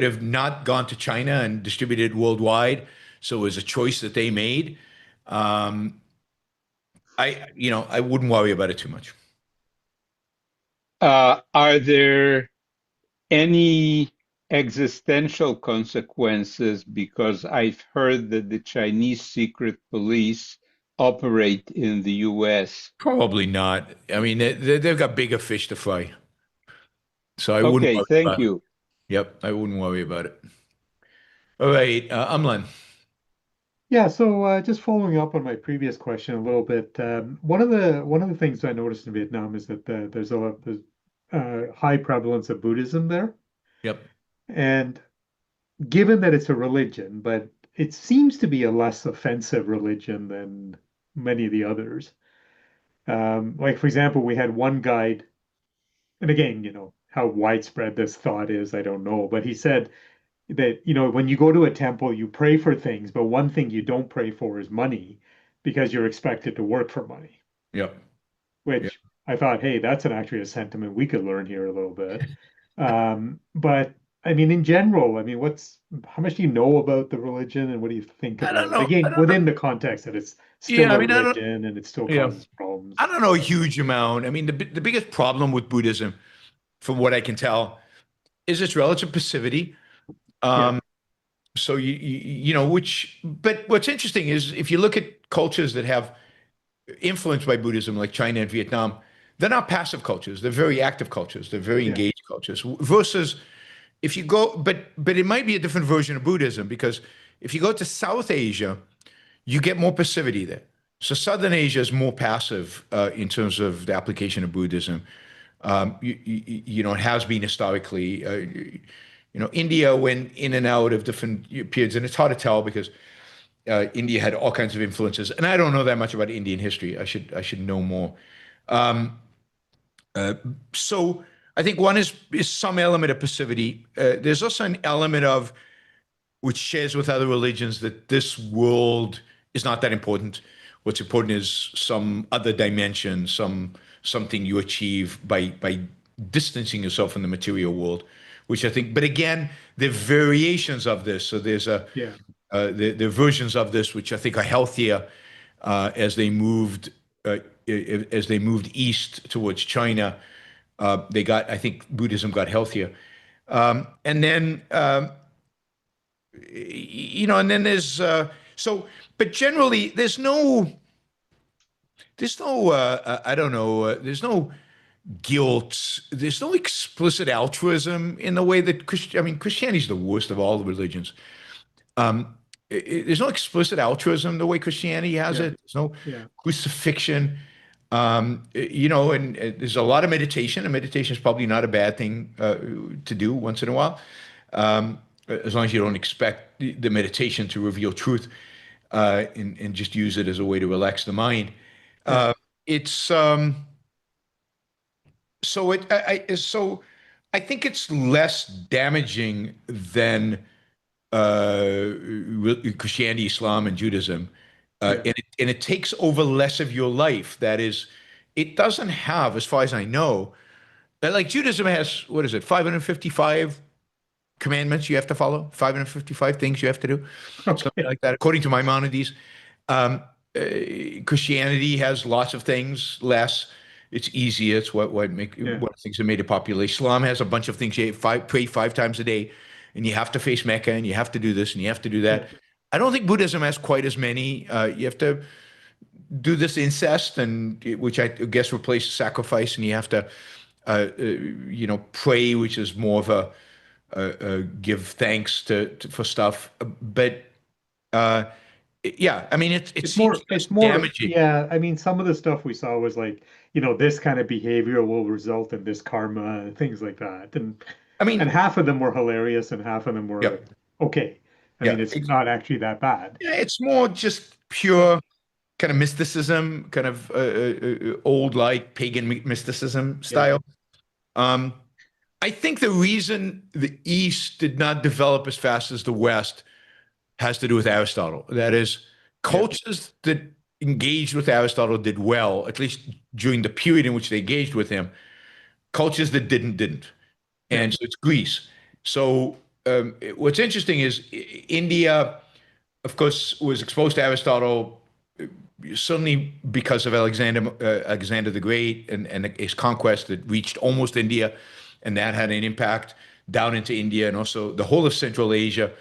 have not gone to China and distributed worldwide. So it was a choice that they made. I wouldn't worry about it too much. Are there any existential consequences? Because I've heard that the Chinese secret police operate in the US. Probably not. I mean, they've got bigger fish to fry. So I wouldn't worry thank about you. it. Yep, I wouldn't worry about it. All right, Amlan. Yeah, so just following up on my previous question a little bit, one of the things I noticed in Vietnam is that there's a high prevalence of Buddhism there. Yep. And given that it's a religion, but it seems to be a less offensive religion than many of the others. Like, for example, we had one guide, and again, how widespread this thought is, I don't know, but he said that, when you go to a temple, you pray for things, but one thing you don't pray for is money because you're expected to work for money. Yep. Which I thought, hey, that's actually a sentiment we could learn here a little bit. But I mean, in general, I mean, how much do you know about the religion and what do you think about it? Again, within the context that it's still a religion and it still causes problems. I don't know a huge amount. I mean, the biggest problem with Buddhism, from what I can tell, is its relative passivity. So but what's interesting is if you look at cultures that have influenced by Buddhism, like China and Vietnam, they're not passive cultures. They're very active cultures. They're very engaged cultures. Versus if you go, but it might be a different version of Buddhism because If you go to South Asia, you get more passivity there. So Southern Asia is more passive in terms of the application of Buddhism. It has been historically. India went in and out of different periods, and it's hard to tell because India had all kinds of influences. And I don't know that much about Indian history. I should know more. So I think one is some element of passivity. There's also an element of which shares with other religions that this world is not that important. What's important is some other dimension, something you achieve by distancing yourself from the material world, which I think. But again, there are variations of this. So there's there are versions of this which I think are healthier as they moved east towards China. I think Buddhism got healthier, and then there's but generally there's no I don't know, there's no guilt, there's no explicit altruism in the way that Christianity is the worst of all the religions. There's no explicit altruism the way Christianity has it. There's no crucifixion. And there's a lot of meditation, and meditation is probably not a bad thing to do once in a while, as long as you don't expect the meditation to reveal truth, and just use it as a way to relax the mind. So I think it's less damaging than Christianity, Islam, and Judaism. And it takes over less of your life. That is, it doesn't have, as far as I know, like Judaism has, what is it, 555 commandments you have to follow, 555 things you have to do, something like that, according to Maimonides. Christianity has lots of things, less. It's easier. It's what things that made it popular. Islam has a bunch of things. You pray 5 times a day, and you have to face Mecca, and you have to do this, and you have to do that. I don't think Buddhism has quite as many. You have to do this incest, which I guess replaces sacrifice, and you have to, pray, which is more of a give thanks for stuff. But it's more damaging. Yeah, I mean, some of the stuff we saw was like, this kind of behavior will result in this karma and things like that. And and half of them were hilarious, and half of them were okay. I mean, it's not actually that bad. Yeah, it's more just pure kind of mysticism, kind of old like pagan mysticism style. I think the reason the East did not develop as fast as the West has to do with Aristotle. That is, cultures that engaged with Aristotle did well, at least during the period in which they engaged with him. Cultures that didn't. And so it's Greece. So what's interesting is India, of course, was exposed to Aristotle certainly because of Alexander the Great and his conquest that reached almost India, and that had an impact down into India, and also the whole of Central Asia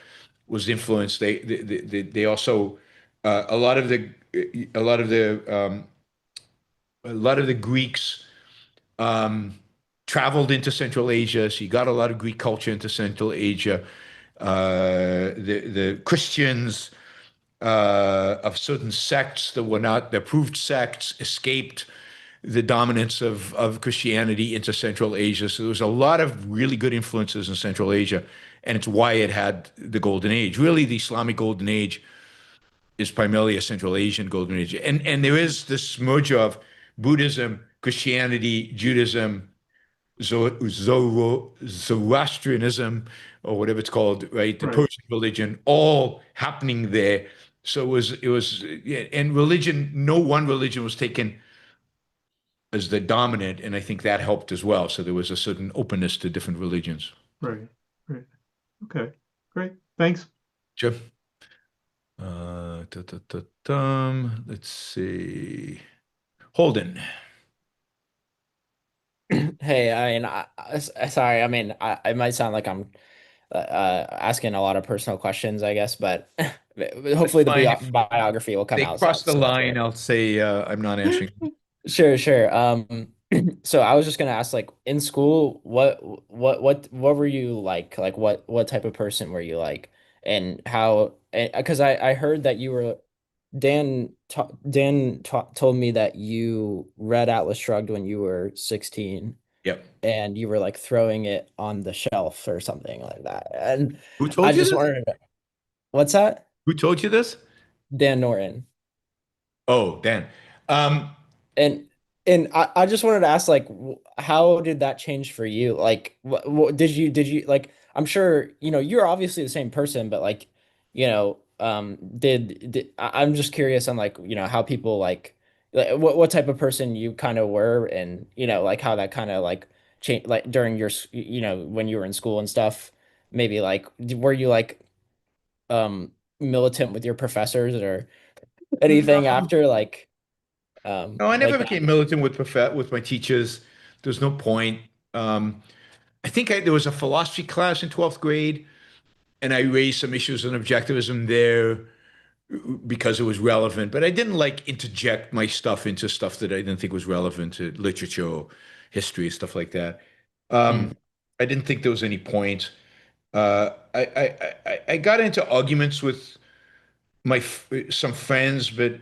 was influenced. They also a lot of the Greeks traveled into Central Asia, so you got a lot of Greek culture into Central Asia. The Christians of certain sects that were not the approved sects escaped the dominance of Christianity into Central Asia. So there was a lot of really good influences in Central Asia, and it's why it had the Golden Age. Really, the Islamic Golden Age is primarily a Central Asian Golden Age. And there is this merger of Buddhism, Christianity, Judaism, Zoroastrianism, or whatever it's called, right? The Persian religion, all happening there. So it was, and religion, no one religion was taken as the dominant, and I think that helped as well. So there was a certain openness to different religions. Right. Okay, great. Thanks. Sure. Let's see. Holden. Hey, I mean, sorry. I mean, I might sound like I'm asking a lot of personal questions, I guess, but hopefully the biography will come out. They cross the line. I'll say I'm not answering. Sure. So I was just gonna ask, like, in school, what were you like? Like, what type of person were you like? and how, because I heard that you were told me that you read Atlas Shrugged when you were 16. Yep. And you were like throwing it on the shelf or something like that. And Who told I you just this? wanted to, what's that? Who told you this? Dan Norton. Oh, Dan. Um, And I just wanted to ask, like, how did that change for you? Like, what did you like? I'm sure you're obviously the same person, but like, I'm just curious on like how people like what type of person you kind of were, and like how that kind of like change like during your when you were in school and stuff. Maybe like were you like militant with your professors or anything no, after like no, I never like that? became militant with my teachers. There's no point. Um, I think there was a philosophy class in 12th grade, and I raised some issues on objectivism there because it was relevant, but I didn't like interject my stuff into stuff that I didn't think was relevant to literature or history, stuff like that. Um, Mm, I didn't think there was any point. I got into arguments with some friends, but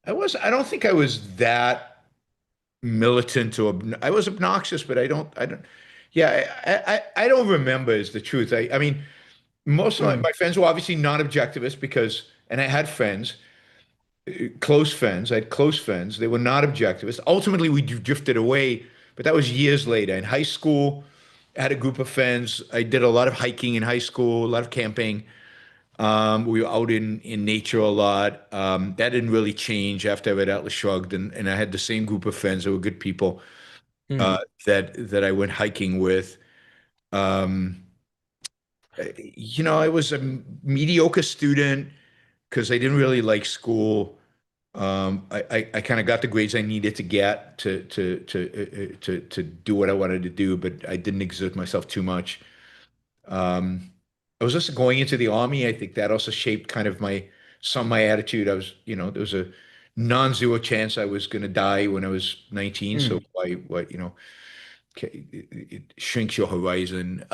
I don't think I was that militant or I was obnoxious, but I don't, yeah, I don't remember is the truth. I mean, most of mm, my friends were obviously not objectivists because, and I had friends, close friends, I had close friends. They were not objectivists. Ultimately, we drifted away, but that was years later. In high school, I had a group of friends. I did a lot of hiking in high school, a lot of camping. We were out in nature a lot. That didn't really change after I read Atlas Shrugged, and I had the same group of friends that were good people mm, that I went hiking with. Um, I was a mediocre student because I didn't really like school. I kind of got the grades I needed to get to do what I wanted to do, but I didn't exert myself too much. Um, I was also going into the army. I think that also shaped kind of my attitude. There was a non-zero chance I was going to die when I was 19. So mm, it shrinks your horizon.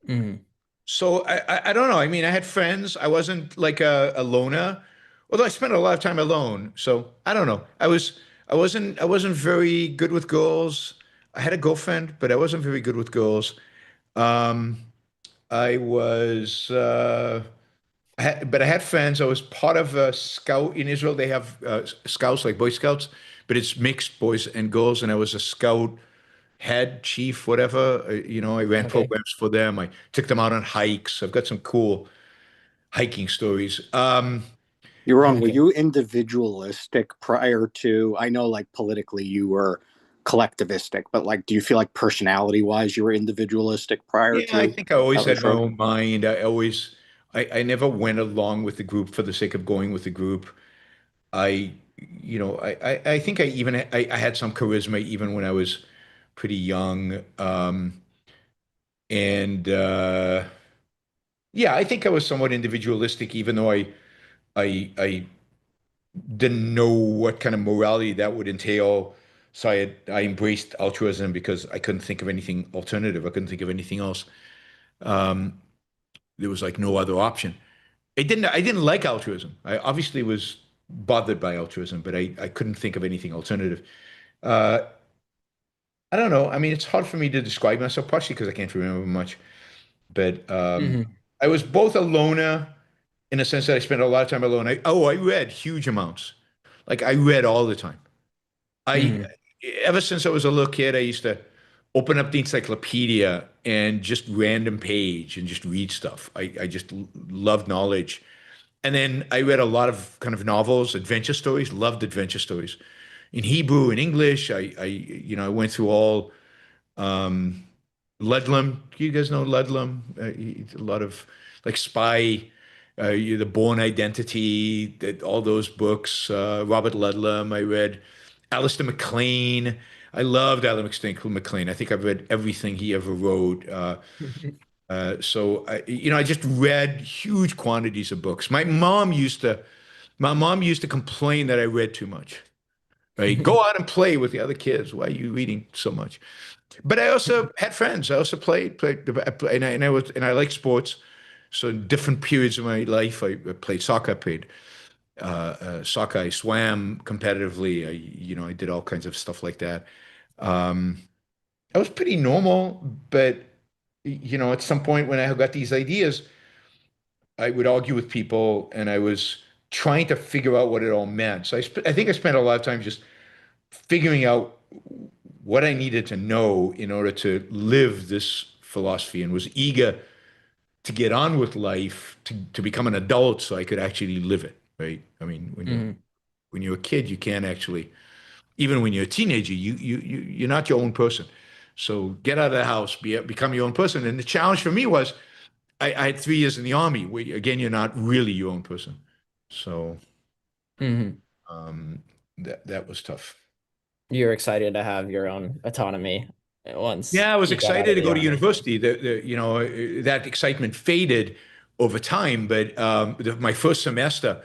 mm, So I don't know. I mean, I had friends. I wasn't like a loner, although I spent a lot of time alone. So I don't know. I wasn't very good with girls. I had a girlfriend, but I wasn't very good with girls. Um, I was, but I had friends. I was part of a scout in Israel. They have scouts like Boy Scouts, but it's mixed boys and girls. And I was a scout head, chief, whatever. I ran okay. programs for them. I took them out on hikes. I've got some cool hiking stories. Yaron, were Okay. you individualistic prior to, I know like politically you were collectivistic, but like, do you feel like personality wise you were individualistic prior Yeah, I to think I always Atlas had my Shrugged? own mind. I never went along with the group for the sake of going with the group. I think I had some charisma even when I was pretty young. And yeah, I think I was somewhat individualistic, even though I didn't know what kind of morality that would entail. So I embraced altruism because I couldn't think of anything alternative. I couldn't think of anything else. Um, there was like no other option. I didn't like altruism. I obviously was bothered by altruism, but I couldn't think of anything alternative. Uh, I don't know. I mean, it's hard for me to describe myself, partially because I can't remember much. But Hmm. I was both a loner in a sense that I spent a lot of time alone. I read huge amounts. Like I read all the time. I Hmm. Ever since I was a little kid, I used to open up the encyclopedia and just random page and just read stuff. I just loved knowledge. And then I read a lot of kind of novels, adventure stories, loved adventure stories. In Hebrew and English, I went through all um, Ludlum. Do you guys know Ludlum? A lot of like spy, The Born Identity, all those books. Robert Ludlum. I read Alistair MacLean. I loved Alistair MacLean. I think I've read everything he ever wrote. I just read huge quantities of books. My mom used to complain that I read too much. Right? Go out and play with the other kids. Why are you reading so much? But I also had friends. I also played, and I like sports. So in different periods of my life, I played soccer, soccer. I swam competitively. I did all kinds of stuff like that. I was pretty normal, but at some point when I got these ideas, I would argue with people, and I was trying to figure out what it all meant. So I think I spent a lot of time just figuring out what I needed to know in order to live this philosophy, and was eager to get on with life, to become an adult so I could actually live it, right? I mean, when you're a kid, you can't actually, even when you're a teenager, you're not your own person. So get out of the house, become your own person. And the challenge for me was I had 3 years in the army where, again, you're not really your own person. So that was tough. You're excited to have your own autonomy once. Yeah, I was you got out excited of to the go to army. university. That excitement faded over time. But my first semester,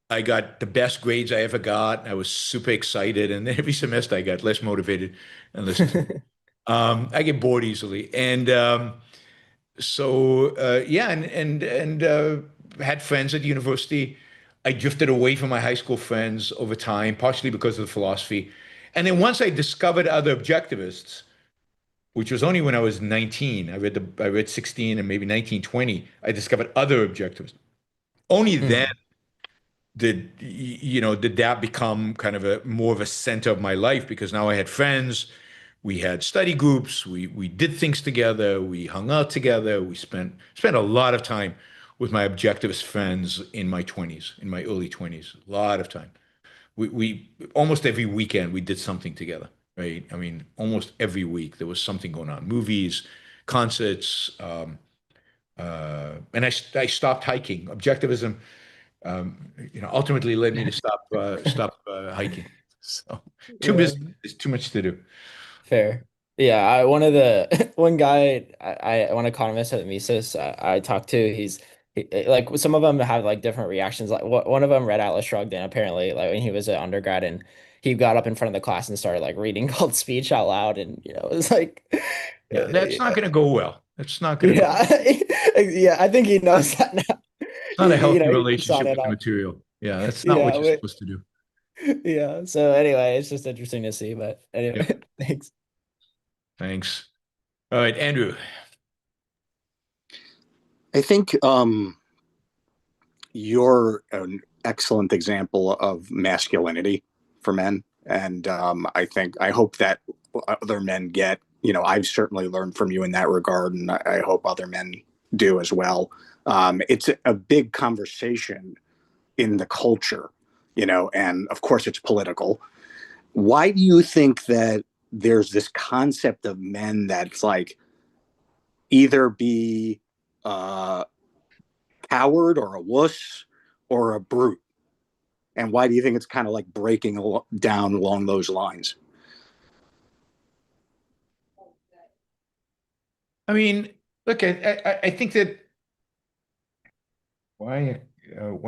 I got the best grades I ever got. I was super excited. And then every semester I got less motivated and less. I get bored easily. And had friends at university. I drifted away from my high school friends over time, partially because of the philosophy. And then once I discovered other objectivists, which was only when I was 19, I read 16 and maybe 19, 20, I discovered other objectivists. Only then did that become kind of more of a center of my life, because now I had friends, we had study groups, we did things together, we hung out together, we spent a lot of time with my objectivist friends in my early 20s, a lot of time. We almost every weekend we did something together, right? I mean, almost every week there was something going on, movies, concerts, and I stopped hiking. Objectivism, ultimately led me to stop hiking. So too busy. There's too much to do. Fair. Yeah, one economist at Mises I talked to, like some of them have like different reactions. Like one of them read Atlas Shrugged, and apparently like when he was an undergrad, and he got up in front of the class and started like reading called speech out loud, and it was like, yeah, that's not going to go well. That's not going to. Yeah, I think he knows that now. It's not a healthy relationship with the material. Yeah, that's not what you're supposed to do. Yeah. So anyway, it's just interesting to see. But anyway, thanks. Thanks. All right, Andrew. I think you're an excellent example of masculinity for men. And I hope that other men get, I've certainly learned from you in that regard, and I hope other men do as well. It's a big conversation in the culture, and of course it's political. Why do you think that there's this concept of men that's like either be a coward or a wuss or a brute? And why do you think it's kind of like breaking down along those lines? I mean, look, I think that why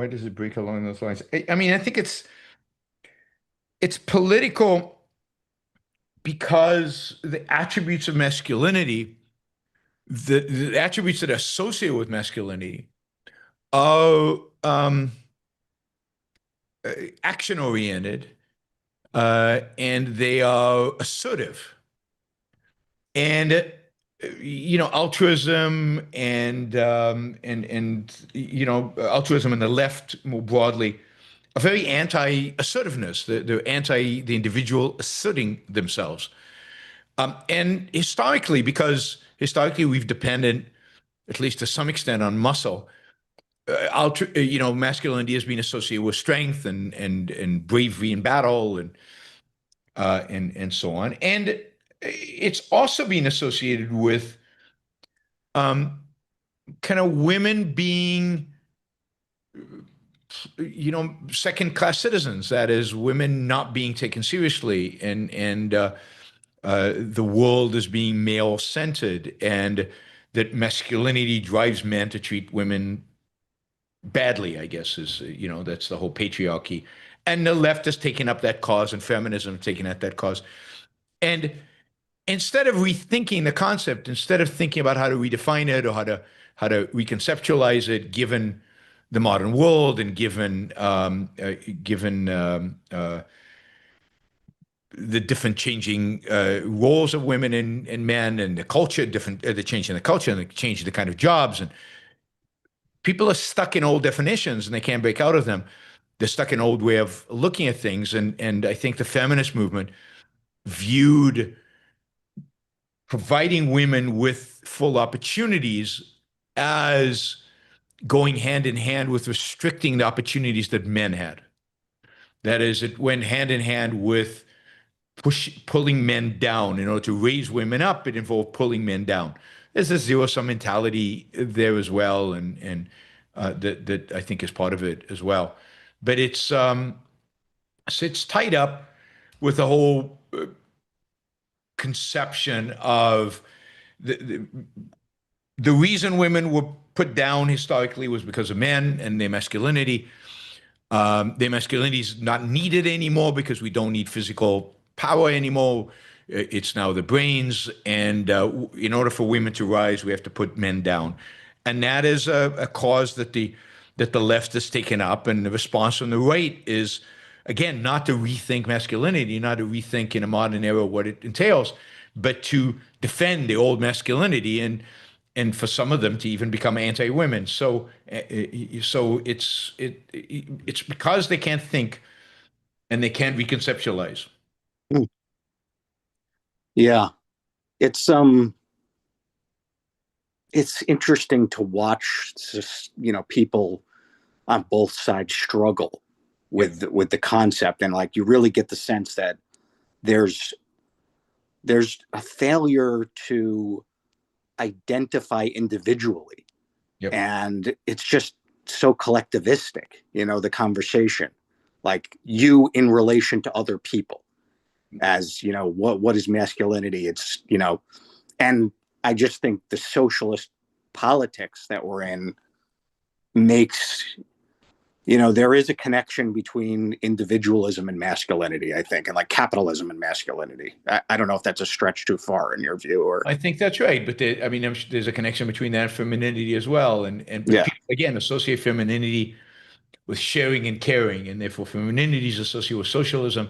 does it break along those lines? I mean, I think it's political because the attributes of masculinity, the attributes that are associated with masculinity, are action-oriented, and they are assertive. And altruism and altruism and the left more broadly are very anti-assertiveness. They're anti the individual asserting themselves. And historically, because we've depended, at least to some extent, on muscle. Masculinity has been associated with strength and bravery in battle and so on. And it's also been associated with kind of women being, second-class citizens. That is, women not being taken seriously, and the world as being male-centered, and that masculinity drives men to treat women badly, I guess, that's the whole patriarchy. And the left has taken up that cause, and feminism taken up that cause. And instead of rethinking the concept, instead of thinking about how to redefine it or how to reconceptualize it, given the modern world and given the different changing roles of women and men and the culture, the change in the culture and the change in the kind of jobs, and people are stuck in old definitions and they can't break out of them. They're stuck in an old way of looking at things, and I think the feminist movement viewed providing women with full opportunities as going hand in hand with restricting the opportunities that men had. That is, it went hand in hand with pulling men down. In order to raise women up, it involved pulling men down. There's a zero-sum mentality there as well, and that I think is part of it as well. But it's tied up with the whole conception of the reason women were put down historically was because of men and their masculinity. Their masculinity is not needed anymore because we don't need physical power anymore. It's now the brains. And in order for women to rise, we have to put men down. And that is a cause that the left has taken up. And the response from the right is, again, not to rethink masculinity, not to rethink in a modern era what it entails, but to defend the old masculinity and for some of them to even become anti-women. So it's because they can't think and they can't reconceptualize. Yeah, it's interesting to watch, people on both sides struggle with the concept, and like you really get the sense that there's a failure to identify individually. Yep. And it's just so collectivistic, the conversation, like you in relation to other people, as what is masculinity. It's and I just think the socialist politics that we're in makes there is a connection between individualism and masculinity, I think, and like capitalism and masculinity. I don't know if that's a stretch too far in your view, or I think that's right. But there's a connection between that and femininity as well. And yeah. people, again, associate femininity with sharing and caring, and therefore femininity is associated with socialism,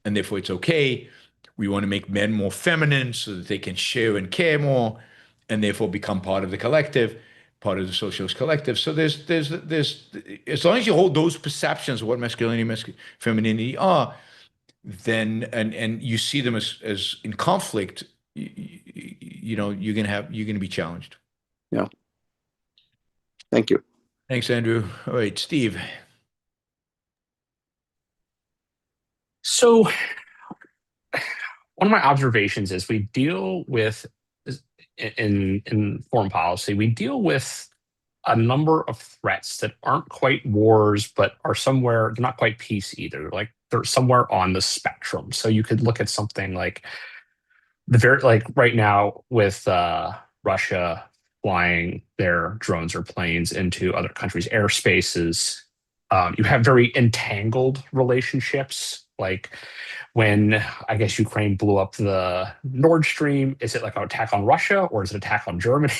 and therefore it's okay. We want to make men more feminine so that they can share and care more, and therefore become part of the collective, part of the socialist collective. So there's as long as you hold those perceptions of what masculinity and femininity are, then and you see them as in conflict, you're gonna be challenged. Yeah. Thank you. Thanks, Andrew. All right, Steve. So one of my observations is we deal with, in foreign policy, we deal with a number of threats that aren't quite wars, but are somewhere, they're not quite peace either. Like they're somewhere on the spectrum. So you could look at something like right now with Russia flying their drones or planes into other countries' airspaces. You have very entangled relationships. Like when I guess Ukraine blew up the Nord Stream, is it like an attack on Russia or is it an attack on Germany?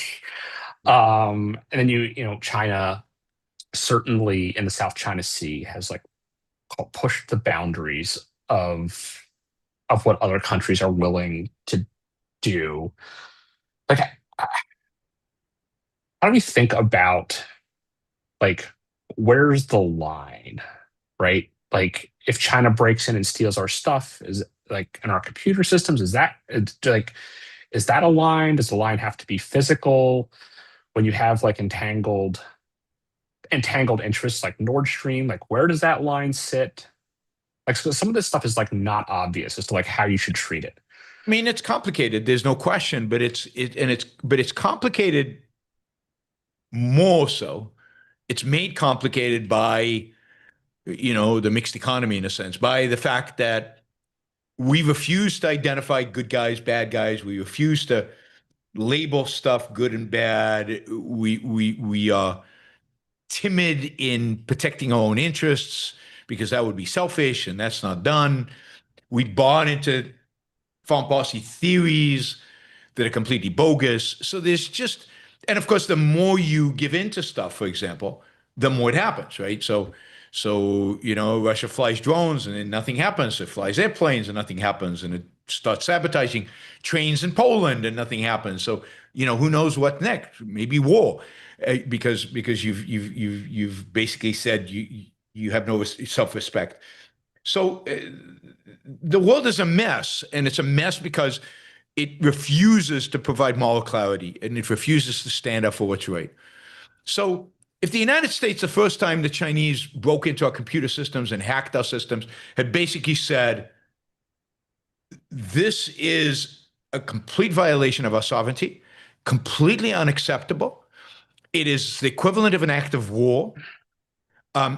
And then China, certainly in the South China Sea, has like pushed the boundaries of what other countries are willing to do. Like, how do we think about like where's the line, right? Like if China breaks in and steals our stuff, is like in our computer systems, is that a line? Does the line have to be physical? When you have like entangled interests like Nord Stream, like where does that line sit? Like so some of this stuff is like not obvious as to like how you should treat it. I mean, it's complicated. There's no question, but it's complicated more so. It's made complicated by, the mixed economy in a sense, by the fact that we refuse to identify good guys, bad guys. We refuse to label stuff good and bad. We are timid in protecting our own interests because that would be selfish and that's not done. We bought into foreign policy theories that are completely bogus. So there's just, and of course, the more you give into stuff, for example, the more it happens, right? So Russia flies drones and then nothing happens. It flies airplanes and nothing happens, and it starts sabotaging trains in Poland and nothing happens. So who knows what next? Maybe war, because you've basically said you have no self-respect. So the world is a mess, and it's a mess because it refuses to provide moral clarity, and it refuses to stand up for what's right. So if the United States, the first time the Chinese broke into our computer systems and hacked our systems, had basically said, this is a complete violation of our sovereignty, completely unacceptable. It is the equivalent of an act of war.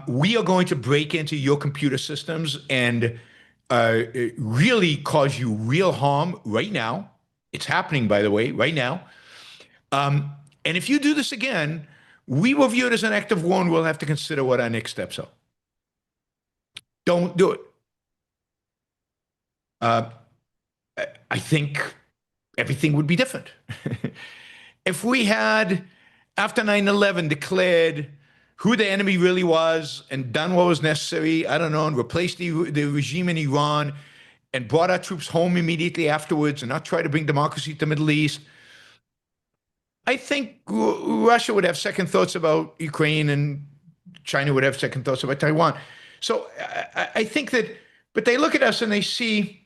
We are going to break into your computer systems and really cause you real harm right now. It's happening, by the way, right now. And if you do this again, we will view it as an act of war, and we'll have to consider what our next steps are. Don't do it. I think everything would be different. If we had, after 9/11, declared who the enemy really was and done what was necessary, I don't know, and replaced the regime in Iran and brought our troops home immediately afterwards and not try to bring democracy to the Middle East, I think Russia would have second thoughts about Ukraine, and China would have second thoughts about Taiwan. So I think that, but they look at us and they see,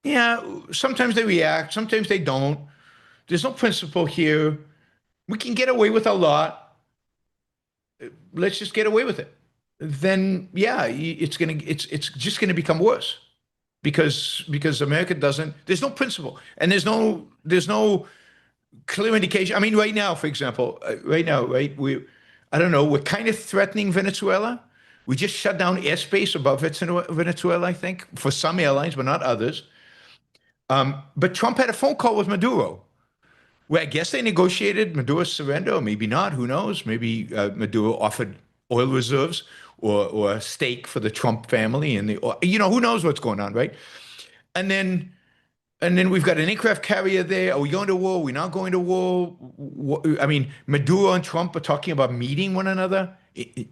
yeah, sometimes they react, sometimes they don't. There's no principle here. We can get away with a lot. Let's just get away with it. Then, yeah, it's just gonna become worse, because America doesn't. There's no principle, and there's no clear indication. I mean, right now, for example, right, I don't know, we're kind of threatening Venezuela. We just shut down airspace above Venezuela, I think, for some airlines, but not others. But Trump had a phone call with Maduro, where I guess they negotiated Maduro's surrender, or maybe not, who knows? Maybe Maduro offered oil reserves or a stake for the Trump family, and who knows what's going on, right? And then we've got an aircraft carrier there. Are we going to war? Are we not going to war? I mean, Maduro and Trump are talking about meeting one another.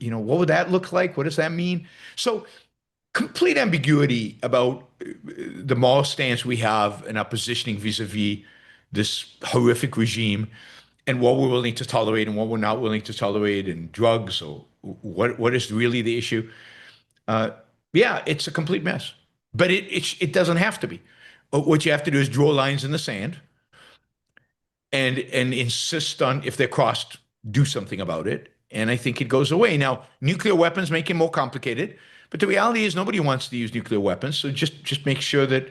What would that look like? What does that mean? So complete ambiguity about the moral stance we have and our positioning vis-a-vis this horrific regime, and what we're willing to tolerate and what we're not willing to tolerate, and drugs, or what is really the issue. Yeah, it's a complete mess, but it doesn't have to be. What you have to do is draw lines in the sand and insist on, if they're crossed, do something about it. And I think it goes away. Now, nuclear weapons make it more complicated, but the reality is nobody wants to use nuclear weapons. So just make sure that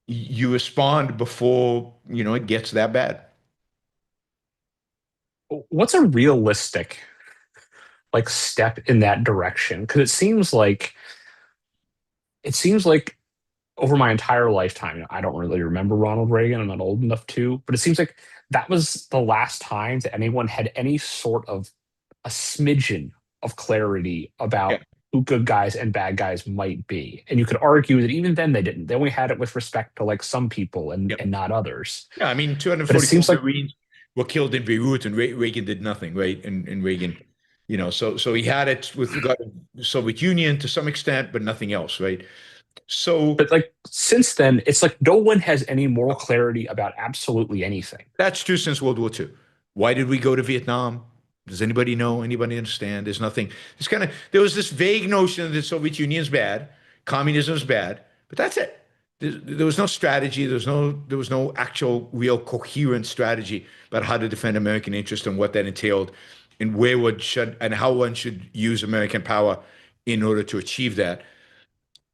you respond before, it gets that bad. What's a realistic step in that direction? Because it seems like over my entire lifetime, I don't really remember Ronald Reagan. I'm not old enough to, but it seems like that was the last time that anyone had any sort of a smidgen of clarity about who good guys and bad guys might be. And you could argue that even then they didn't. They only had it with respect to some people and not others. Yeah, I mean, 240 Marines were killed in Beirut, and Reagan did nothing, right? And Reagan, so he had it with regard to the Soviet Union to some extent, but nothing else, right? So, but since then, it's no one has any moral clarity about absolutely anything. That's true since World War II. Why did we go to Vietnam? Does anybody know? Anybody understand? There's nothing. There was this vague notion that the Soviet Union is bad, communism is bad, but that's it. There was no strategy. There was no actual, real, coherent strategy about how to defend American interests and what that entailed, and and how one should use American power in order to achieve that.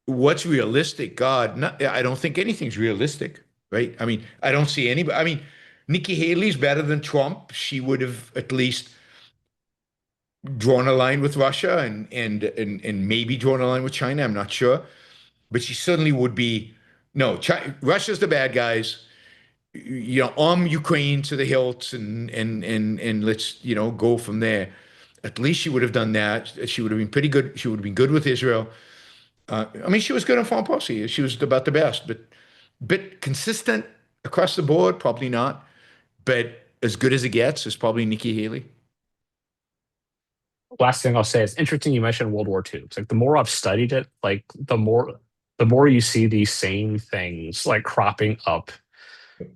What's realistic? God, I don't think anything's realistic, right? I mean, I don't see anybody. I mean, Nikki Haley's better than Trump. She would have at least drawn a line with Russia and maybe drawn a line with China. I'm not sure, but she certainly would be. No, Russia's the bad guys. Arm Ukraine to the hilt and let's go from there. At least she would have done that. She would have been pretty good. She would have been good with Israel. I mean, she was good on foreign policy. She was about the best, but bit consistent across the board, probably not. But as good as it gets is probably Nikki Haley. Last thing I'll say, it's interesting you mentioned World War II. It's like the more I've studied it, like the more you see these same things like cropping up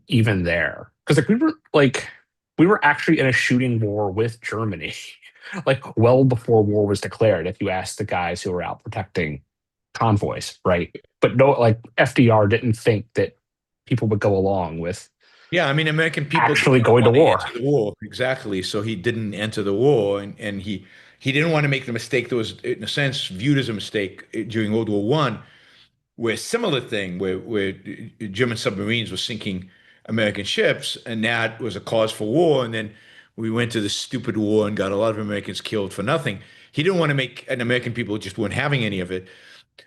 even there. Because we were actually in a shooting war with Germany, like well before war was declared, if you ask the guys who were out protecting convoys, right? But no, like FDR didn't think that people would go along with Yeah, I mean, American people actually didn't going to want war. enter the war. Exactly. So he didn't enter the war, and he didn't want to make the mistake that was, in a sense, viewed as a mistake during World War One, where a similar thing, where German submarines were sinking American ships, and that was a cause for war. And then we went to this stupid war and got a lot of Americans killed for nothing. He didn't want to make, and American people just weren't having any of it.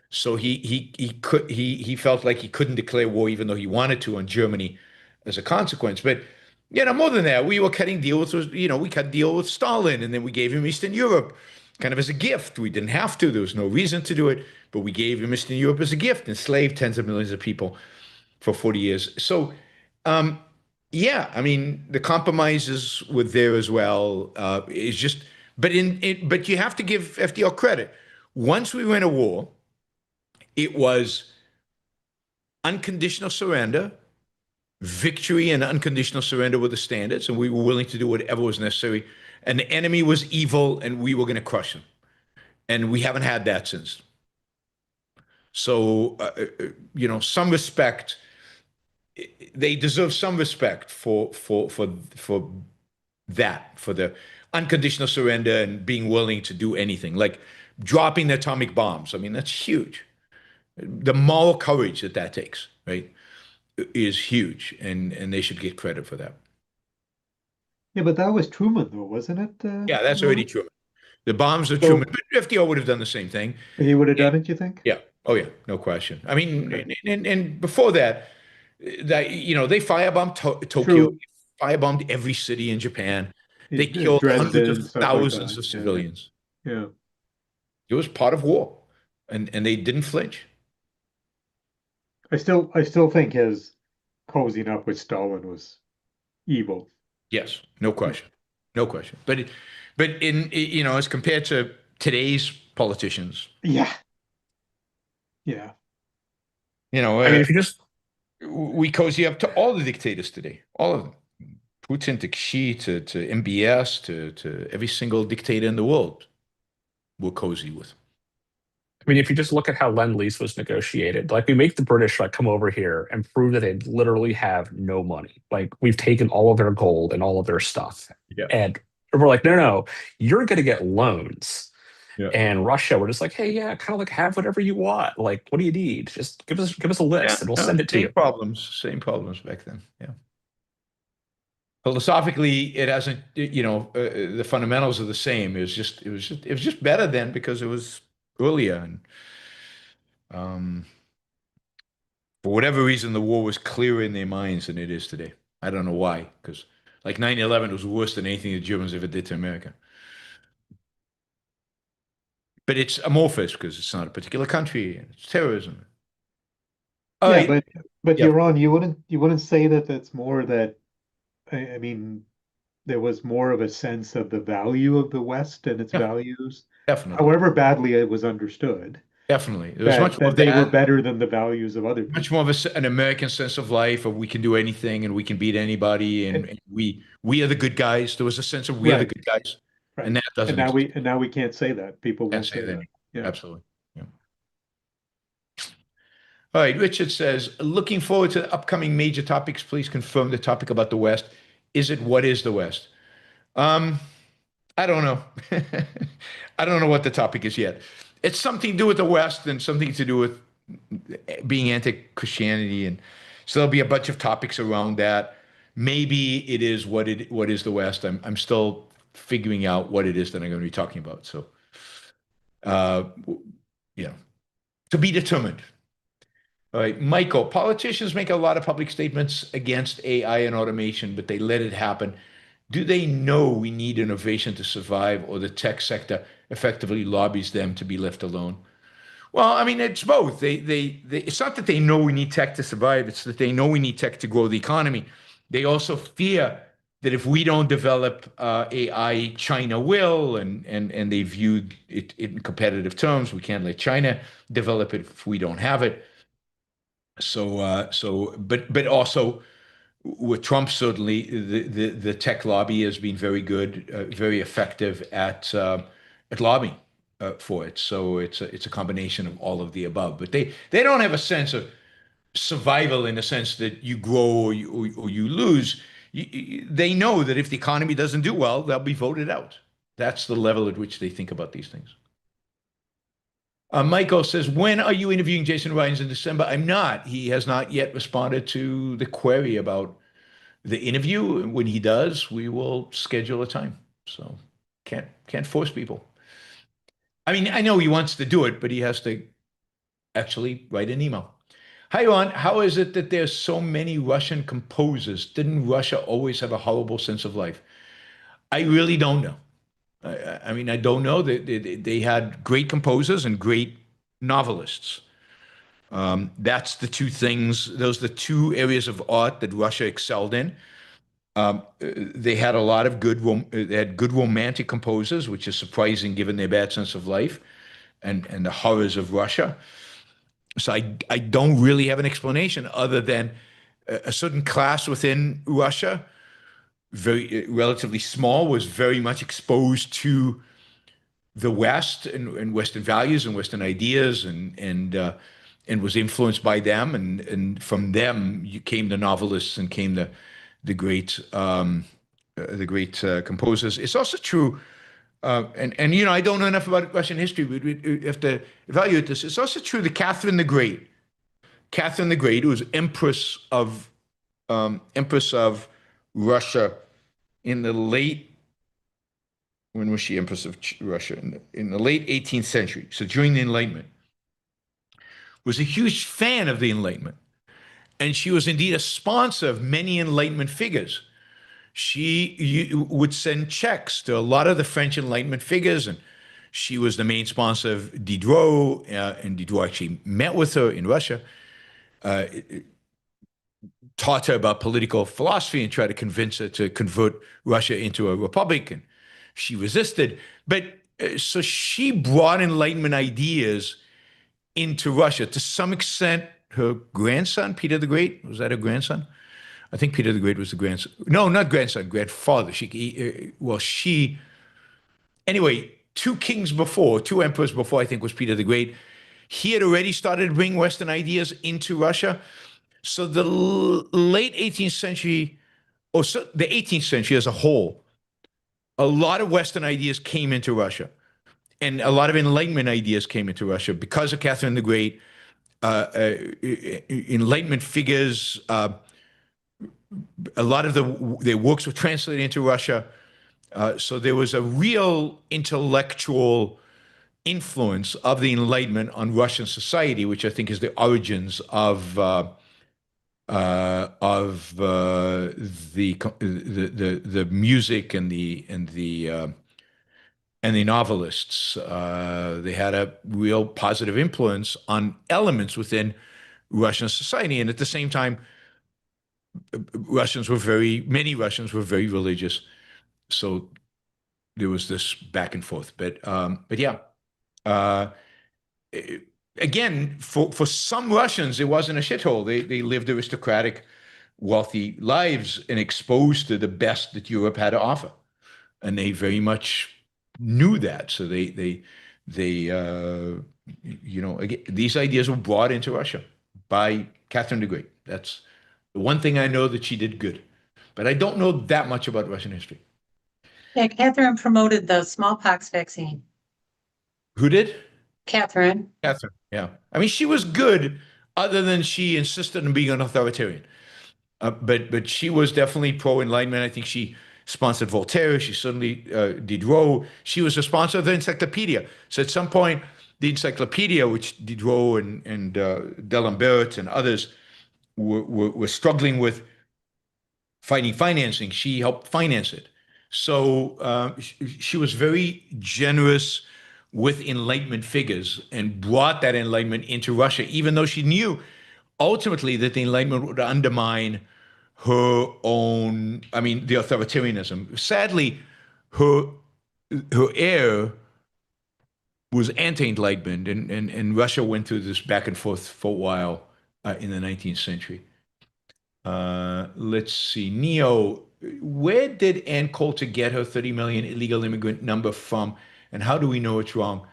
So he felt like he couldn't declare war even though he wanted to on Germany as a consequence. But more than that, we were cutting deals with, we cut deal with Stalin, and then we gave him Eastern Europe kind of as a gift. We didn't have to. There was no reason to do it, but we gave him Eastern Europe as a gift, enslaved tens of millions of people for 40 years. So, yeah, I mean, the compromises were there as well. It's just, but you have to give FDR credit. Once we went to war, it was unconditional surrender. Victory and unconditional surrender were the standards, and we were willing to do whatever was necessary. And the enemy was evil, and we were going to crush him. And we haven't had that since. So, some respect. They deserve some respect for that, for the unconditional surrender and being willing to do anything, like dropping the atomic bombs. I mean, that's huge. The moral courage that takes, right, is huge, and they should get credit for that. Yeah, but that was Truman, though, wasn't it? Yeah, that's already Truman. The bombs are Truman, but FDR would have done the same thing. He would have done it, you think? Yeah. Oh, yeah. No question. I mean, and before that, they firebombed Tokyo, firebombed every city in Japan. They killed hundreds of thousands of civilians. Yeah. It was part of war, and they didn't flinch. I still think his cozying up with Stalin was evil. Yes, no question, no question. But in as compared to today's politicians, yeah. I mean, we cozy up to all the dictators today, all of them, Putin to Xi to MBS to every single dictator in the world, we're cozy with. I mean, if you just look at how Lend-Lease was negotiated, like we make the British come over here and prove that they literally have no money. Like we've taken all of their gold and all of their stuff. Yeah. And we're like, no, you're going to get loans. Yeah. And Russia, we're just like, hey, yeah, kind of like have whatever you want. Like, what do you need? Just give us a list and we'll send it to you. Same problems back then. Yeah. Philosophically, it hasn't. The fundamentals are the same. It was just better then because it was earlier, and for whatever reason, the war was clearer in their minds than it is today. I don't know why, because like 9/11 was worse than anything the Germans ever did to America. But it's amorphous because it's not a particular country and it's terrorism. But Yaron, you wouldn't say that that's more that. I mean, there was more of a sense of the value of the West and its values. Definitely. However badly it was understood. Definly. There was much more that they were better than the values of other people. Much more of an American sense of life, of we can do anything and we can beat anybody, and we are the good guys. There was a sense of we are the good guys. Right. And that doesn't and now we can't say that. People won't say that. Yeah. Absolutely. Yeah. All right, Richard says, looking forward to the upcoming major topics. Please confirm the topic about the West. Is it what is the West? I don't know. I don't know what the topic is yet. It's something to do with the West and something to do with being anti-Christianity, and so there'll be a bunch of topics around that. Maybe it is what is the West. I'm still figuring out what it is that I'm going to be talking about. So, to be determined. All right, Michael, politicians make a lot of public statements against AI and automation, but they let it happen. Do they know we need innovation to survive, or the tech sector effectively lobbies them to be left alone? Well, I mean, it's both. It's not that they know we need tech to survive. It's that they know we need tech to grow the economy. They also fear that if we don't develop AI, China will, and they view it in competitive terms. We can't let China develop it if we don't have it. But also with Trump, certainly the tech lobby has been very good, very effective at lobbying for it. So it's a combination of all of the above. But they don't have a sense of survival in the sense that you grow or you lose. They know that if the economy doesn't do well, they'll be voted out. That's the level at which they think about these things. Michael says, when are you interviewing Jason Rheins in December? I'm not. He has not yet responded to the query about the interview. When he does, we will schedule a time. So can't force people. I mean, I know he wants to do it, but he has to actually write an email. Hi, Ron. How is it that there's so many Russian composers? Didn't Russia always have a horrible sense of life? I really don't know. I mean, I don't know. They had great composers and great novelists. That's the two things. Those are the two areas of art that Russia excelled in. They had a lot of they had good romantic composers, which is surprising given their bad sense of life and the horrors of Russia. So I don't really have an explanation other than a certain class within Russia, very relatively small, was very much exposed to the West and Western values and Western ideas and was influenced by them, and from them came the novelists and came the great composers. It's also true, and you know, I don't know enough about Russian history, but we have to evaluate this. It's also true that Catherine the Great, who was Empress of Russia in the late, when was she Empress of Russia? In the late 18th century, so during the Enlightenment, was a huge fan of the Enlightenment. And she was indeed a sponsor of many Enlightenment figures. She would send checks to a lot of the French Enlightenment figures, and she was the main sponsor of Diderot, and Diderot actually met with her in Russia, taught her about political philosophy and tried to convince her to convert Russia into a republic, and she resisted. But so she brought Enlightenment ideas into Russia. To some extent, her grandson, Peter the Great, was that her grandson? I think Peter the Great was the grandson. No, not grandson, grandfather. Anyway, two emperors before, I think, was Peter the Great. He had already started to bring Western ideas into Russia. So the late 18th century, or so the 18th century as a whole, a lot of Western ideas came into Russia. And a lot of Enlightenment ideas came into Russia because of Catherine the Great. Enlightenment figures, a lot of their works were translated into Russia. So there was a real intellectual influence of the Enlightenment on Russian society, which I think is the origins of the music and the novelists. They had a real positive influence on elements within Russian society. And at the same time, many Russians were very religious. So there was this back and forth. But yeah, again, for some Russians, it wasn't a shithole. They lived aristocratic, wealthy lives and exposed to the best that Europe had to offer. And they very much knew that. So they again, these ideas were brought into Russia by Catherine the Great. That's the one thing I know that she did good, but I don't know that much about Russian history. Yeah, Catherine promoted the smallpox vaccine. Who did? Catherine. Yeah. I mean, she was good, other than she insisted on being an authoritarian. But she was definitely pro-Enlightenment. I think she sponsored Voltaire. She certainly Diderot. She was a sponsor of the encyclopedia. So at some point, the encyclopedia, which Diderot and D'Alembert and others were struggling with finding financing, she helped finance it. So she was very generous with Enlightenment figures and brought that Enlightenment into Russia, even though she knew ultimately that the Enlightenment would undermine her own, I mean, the authoritarianism. Sadly, her heir was anti-Enlightenment, and Russia went through this back and forth for a while in the 19th century. Let's see, Neo, where did Ann Coulter get her 30 million illegal immigrant number from, and how do we know it's wrong?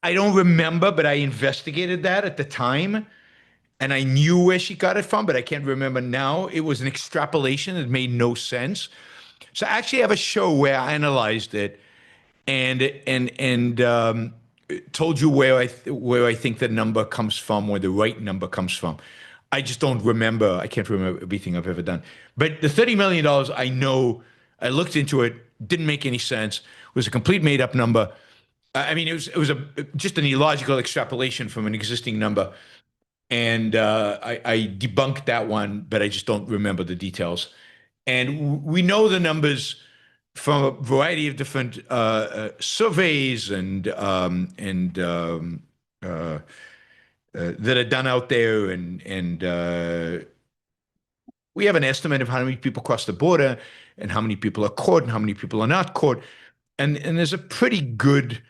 I don't remember, but I investigated that at the time, and I knew where she got it from, but I can't remember now. It was an extrapolation that made no sense. So I actually have a show where I analyzed it and told you where I think the number comes from, where the right number comes from. I just don't remember. I can't remember everything I've ever done. But the $30 million, I know, I looked into it, didn't make any sense. It was a complete made up number. I mean, it was just an illogical extrapolation from an existing number. And I debunked that one, but I just don't remember the details. And we know the numbers from a variety of different surveys and that are done out there, and we have an estimate of how many people cross the border and how many people are caught and how many people are not caught, and there's a pretty good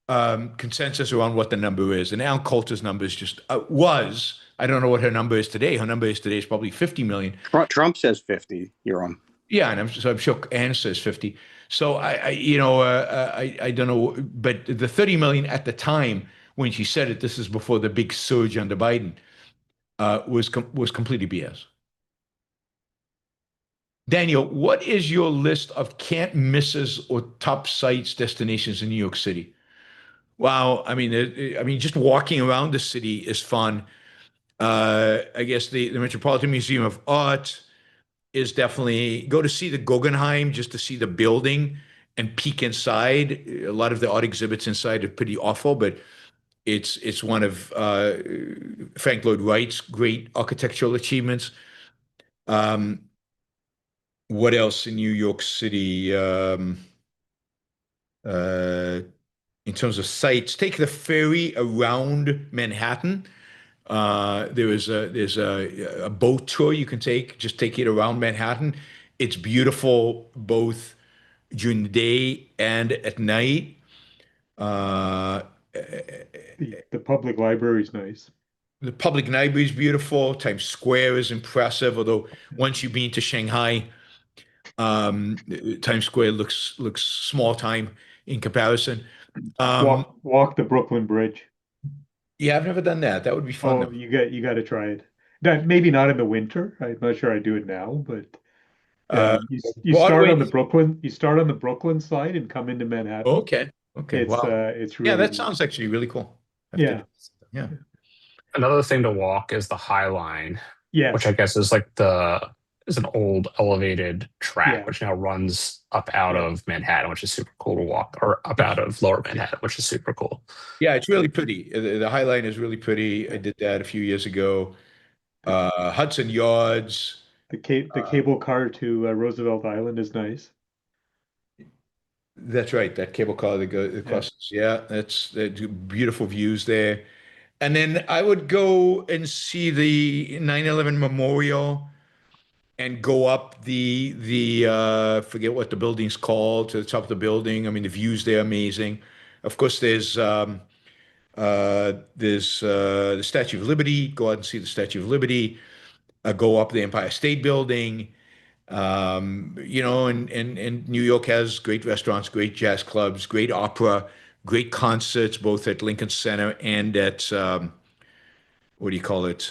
consensus around what the number is. And Ann Coulter's number is just was. I don't know what her number is today. Her number is today is probably 50 million. Trump says 50. You're on. Yeah, and I'm sure Ann says 50. So I don't know, but the 30 million at the time when she said it, this is before the big surge under Biden, was completely BS. Daniel, what is your list of can't misses or top sites, destinations in New York City? Wow, I mean, just walking around the city is fun. I guess the Metropolitan Museum of Art is definitely go to see the Guggenheim, just to see the building and peek inside. A lot of the art exhibits inside are pretty awful, but it's one of Frank Lloyd Wright's great architectural achievements. What else in New York City? In terms of sites, take the ferry around Manhattan. There's a boat tour you can take. Just take it around Manhattan. It's beautiful both during the day and at night. The public library is nice. The public library is beautiful. Times Square is impressive. Although once you've been to Shanghai, Times Square looks small time in comparison. Walk the Brooklyn Bridge. Yeah, I've never done that. That would be fun. Oh, you got to try it. Maybe not in the winter. I'm not sure I do it now, but you start on the Brooklyn. You start on the Brooklyn side and come into Manhattan. Okay. Wow. It's really that sounds actually really cool. Yeah. Another thing to walk is the High Line. Yes. Which I guess is is an old elevated track, which now runs up out of Manhattan, which is super cool to walk, or up out of Lower Manhattan, which is super cool. Yeah, it's really pretty. The High Line is really pretty. I did that a few years ago. Hudson Yards. The cable car to Roosevelt Island is nice. That's right. That cable car that goes across. Yeah, that's beautiful views there. And then I would go and see the 9/11 Memorial and go up the forget what the building's called, to the top of the building. I mean, the views there are amazing. Of course, there's the Statue of Liberty. Go out and see the Statue of Liberty. Go up the Empire State Building. And New York has great restaurants, great jazz clubs, great opera, great concerts, both at Lincoln Center and at what do you call it?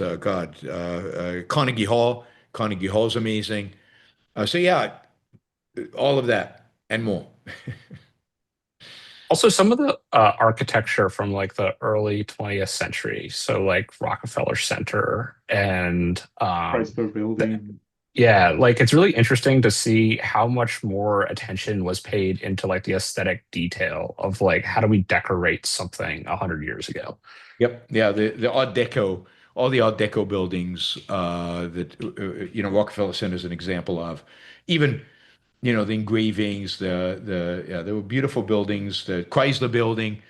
Carnegie Hall. Carnegie Hall's amazing. So yeah, all of that and more. Also, some of the architecture from the early 20th century, so Rockefeller Center and Chrysler Building. It's really interesting to see how much more attention was paid into the aesthetic detail of how do we decorate something 100 years ago. Yep. Yeah. The Art Deco, all the Art Deco buildings that Rockefeller Center is an example of. Even you know, the engravings, yeah, there were beautiful buildings, the Chrysler building.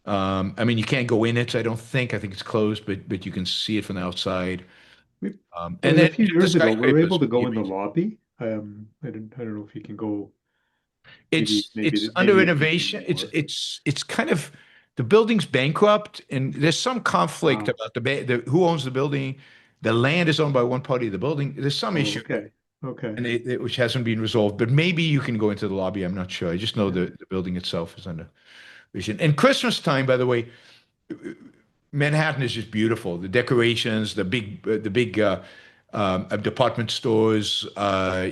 I mean, you can't go in it, I don't think. I think it's closed, but you can see it from the outside. It And was a then few just the years ago. We were skyscrapers. able to go in the lobby. I don't know if you can go. It's Maybe under it's renovation. more. It's kind of the building's bankrupt, and there's some conflict about the who owns the building. The land is owned by one party of the building. There's some Oh, issue, okay. Okay. and which hasn't been resolved. But maybe you can go into the lobby. I'm not sure. I just know the building itself is under vision. And Christmas time, by the way, Manhattan is just beautiful. The decorations, the big department stores,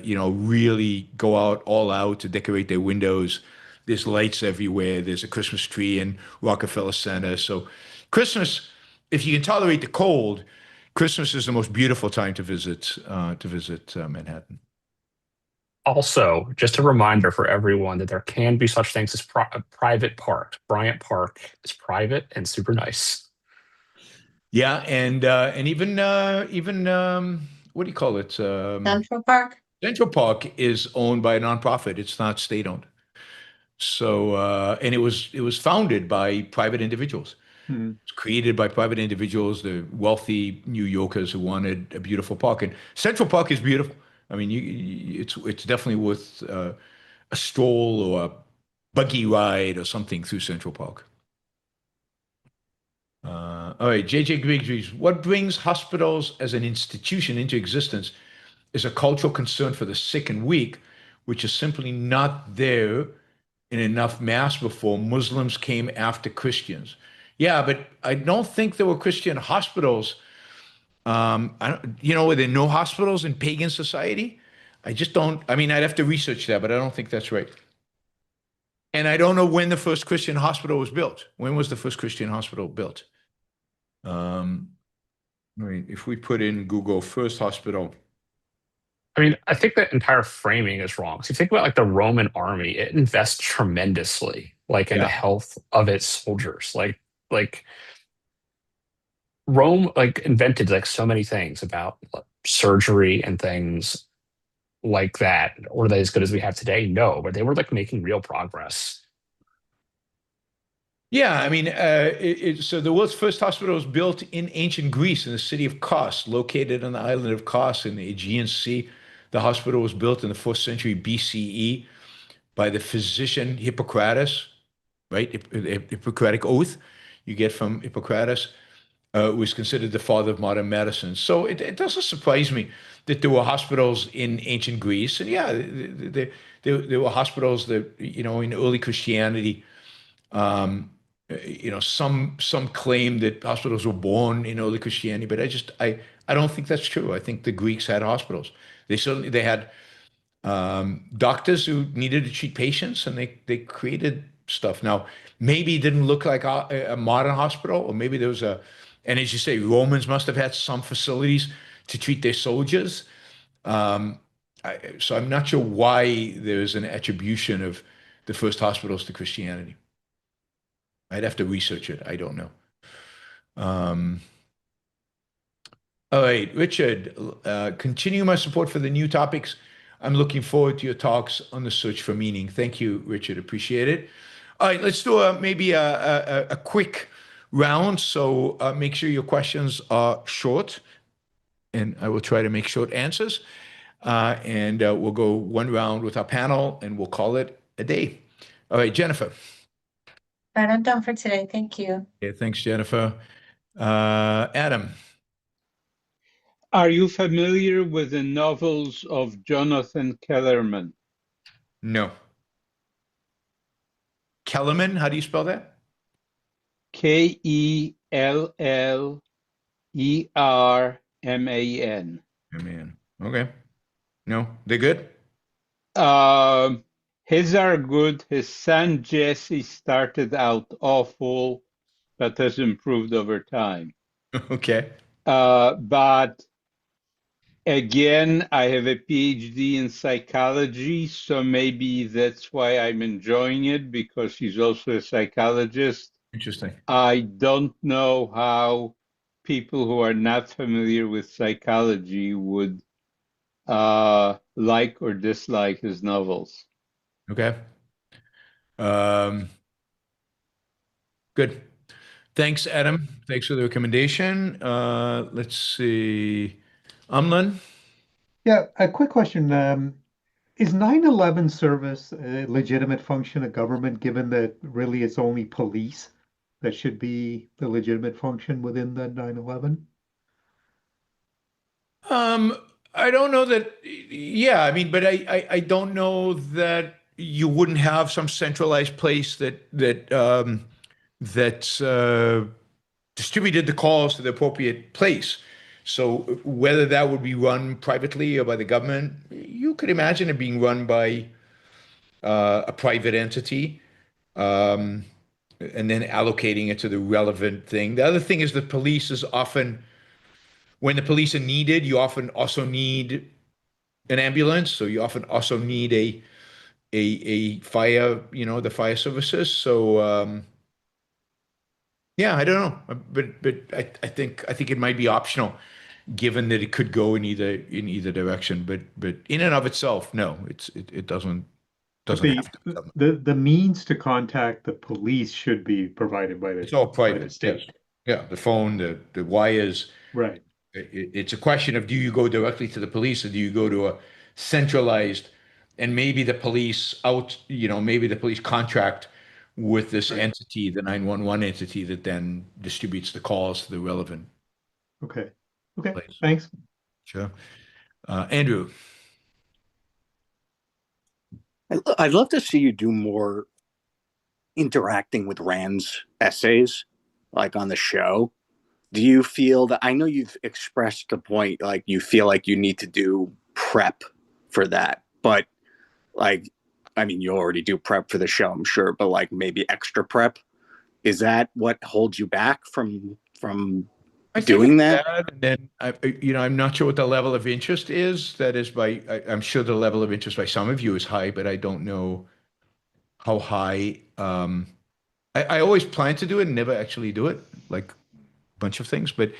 you know, really go all out to decorate their windows. There's lights everywhere. There's a Christmas tree in Rockefeller Center. So, Christmas, if you can tolerate the cold, Christmas is the most beautiful time to visit Manhattan. Also, just a reminder for everyone that there can be such things as a private park. Bryant Park is private and super nice. Yeah, and even what do you call it? Central Park? Central Park is owned by a nonprofit. It's not state owned. So and it was founded by private individuals. It's created by private individuals, the wealthy New Yorkers who wanted a beautiful park. And Central Park is beautiful. I mean, it's definitely worth a stroll or a buggy ride or something through Central Park. All right, JJ Griggs, what brings hospitals as an institution into existence is a cultural concern for the sick and weak, which is simply not there in enough mass before Muslims came after Christians. Yeah, but I don't think there were Christian hospitals. Were there no hospitals in pagan society? I just don't. I mean, I'd have to research that, but I don't think that's right. And I don't know when the first Christian hospital was built. When was the first Christian hospital built? If we put in Google first hospital. I mean, I think that entire framing is wrong. So you think about like the Roman army, it invests tremendously, like in the health of its soldiers. Like Rome, like invented like so many things about surgery and things like that. Were they as good as we have today? No, but they were like making real progress. Yeah, I mean, so the world's first hospital was built in ancient Greece in the city of Kos, located on the island of Kos in the Aegean Sea. The hospital was built in the 4th century BCE by the physician Hippocrates, right? The Hippocratic oath you get from Hippocrates, was considered the father of modern medicine. So it doesn't surprise me that there were hospitals in ancient Greece. And yeah, there were hospitals that, you know, in early Christianity. Some claim that hospitals were born in early Christianity, but I don't think that's true. I think the Greeks had hospitals. They had doctors who needed to treat patients, and they created stuff. Now, maybe it didn't look like a modern hospital, or maybe there was and as you say, Romans must have had some facilities to treat their soldiers. So I'm not sure why there's an attribution of the first hospitals to Christianity. I'd have to research it. I don't know. All right, Richard, continue my support for the new topics. I'm looking forward to your talks on the search for meaning. Thank you, Richard. Appreciate it. All right, let's do maybe a quick round. So make sure your questions are short, and I will try to make short answers. And we'll go one round with our panel, and we'll call it a day. All right, Jennifer. Right, I'm done for today. Thank you. Okay, thanks, Jennifer. Adam. Are you familiar with the novels of Jonathan Kellerman? No. Kellerman, how do you spell that? Kellerman. Man. Okay. No, they're good? His are good. His son Jesse started out awful, but has improved over time. Okay. But again, I have a PhD in psychology, so maybe that's why I'm enjoying it, because he's also a psychologist. Interesting. I don't know how people who are not familiar with psychology would like or dislike his novels. Okay. Good. Thanks, Adam. Thanks for the recommendation. Let's see. Amlan? Yeah, a quick question. Is 9/11 service a legitimate function of government, given that really it's only police that should be the legitimate function within the 9/11? I don't know that. Yeah, I mean, but I don't know that you wouldn't have some centralized place that distributed the calls to the appropriate place. So whether that would be run privately or by the government, you could imagine it being run by a private entity, and then allocating it to the relevant thing. The other thing is the police is often, when the police are needed, you often also need an ambulance. So you often also need a fire, the fire services. So yeah, I don't know, but I think it might be optional, given that it could go in either direction. But in and of itself, no, it doesn't have to. The means to contact the police should be provided by It's all by the private. state. Yes. Yeah, the phone, the wires. Right. It's a question of, do you go directly to the police, or do you go to a centralized, and maybe the police maybe the police contract with this entity, the 911 entity, that then distributes the calls to the relevant Okay. place. Thanks. Sure. Andrew. I'd love to see you do more interacting with RANDS essays, like on the show. Do you feel that, I know you've expressed the point, like you feel like you need to do prep for that, but like, I mean, you already do prep for the show, I'm sure, but like maybe extra prep. Is that what holds you back from doing that? And then I'm not sure what the level of interest is. That is I'm sure the level of interest by some of you is high, but I don't know how high. I always plan to do it and never actually do it, like a bunch of things. But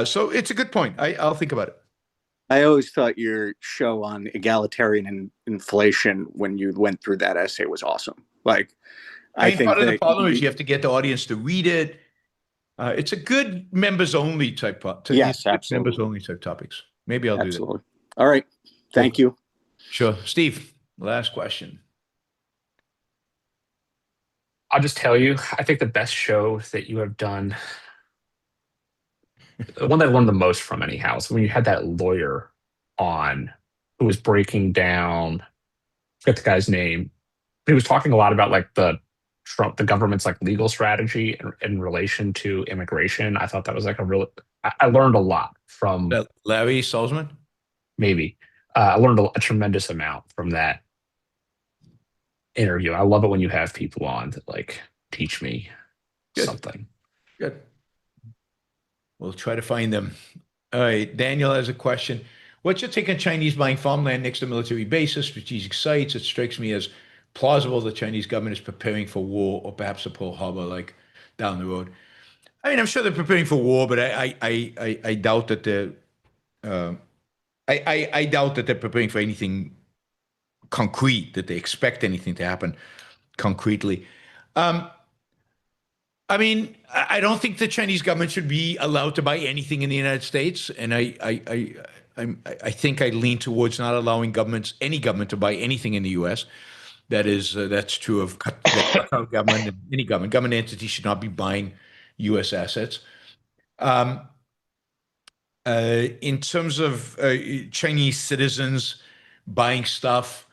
so it's a good point. I'll think about it. I always thought your show on egalitarian inflation, when you went through that essay, was awesome. Like, I think part of the problem is you have to get the audience to read it. It's a good members only type. Yes, absolutely. Members only type topics. Maybe I'll do that. All right. Thank you. Sure. Steve, last question. I'll just tell you, I think the best show that you have done, the one that I learned the most from anyhow, is when you had that lawyer on who was breaking down, I forget the guy's name, but he was talking a lot about like the government's like legal strategy in relation to immigration. I thought that was like I learned a lot from Larry Salzman. Maybe I learned a tremendous amount from that interview. I love it when you have people on that like teach me something. Good. We'll try to find them. All right. Daniel has a question. What's your take on Chinese buying farmland next to military bases, strategic sites? It strikes me as plausible the Chinese government is preparing for war, or perhaps a Pearl Harbor like down the road. I mean, I'm sure they're preparing for war, but I doubt that they're I doubt that they're preparing for anything concrete, that they expect anything to happen concretely. I mean, I don't think the Chinese government should be allowed to buy anything in the United States, and I think I lean towards not allowing any government to buy anything in the U.S. That's true of the government and any government. Government entities should not be buying U.S. assets. In terms of Chinese citizens buying stuff,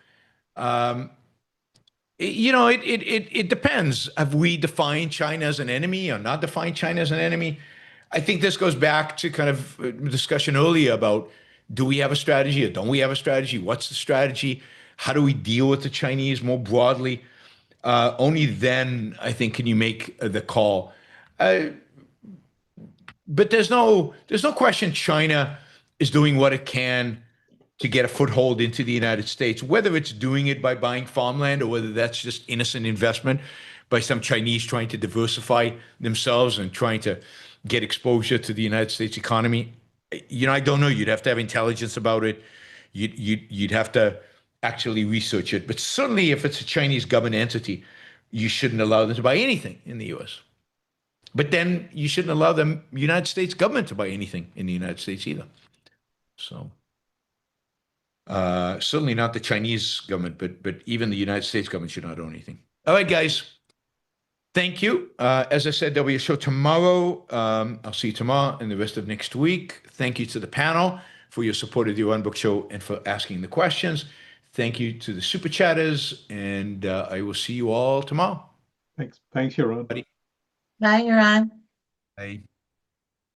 it depends. Have we defined China as an enemy or not defined China as an enemy? I think this goes back to kind of discussion earlier about, do we have a strategy or don't we have a strategy? What's the strategy? How do we deal with the Chinese more broadly? Only then, I think, can you make the call. But there's no question China is doing what it can to get a foothold into the United States, whether it's doing it by buying farmland or whether that's just innocent investment by some Chinese trying to diversify themselves and trying to get exposure to the United States economy. I don't know. You'd have to have intelligence about it. You'd have to actually research it. But certainly, if it's a Chinese government entity, you shouldn't allow them to buy anything in the U.S. But then you shouldn't allow the United States government to buy anything in the United States either. So certainly not the Chinese government, but even the United States government should not own anything. All right, guys. Thank you. As I said, there'll be a show tomorrow. I'll see you tomorrow and the rest of next week. Thank you to the panel for your support of the Yaron Brook Show and for asking the questions. Thank you to the super chatters, and I will see you all tomorrow. Thanks, Yaron. Bye, Yaron. Bye.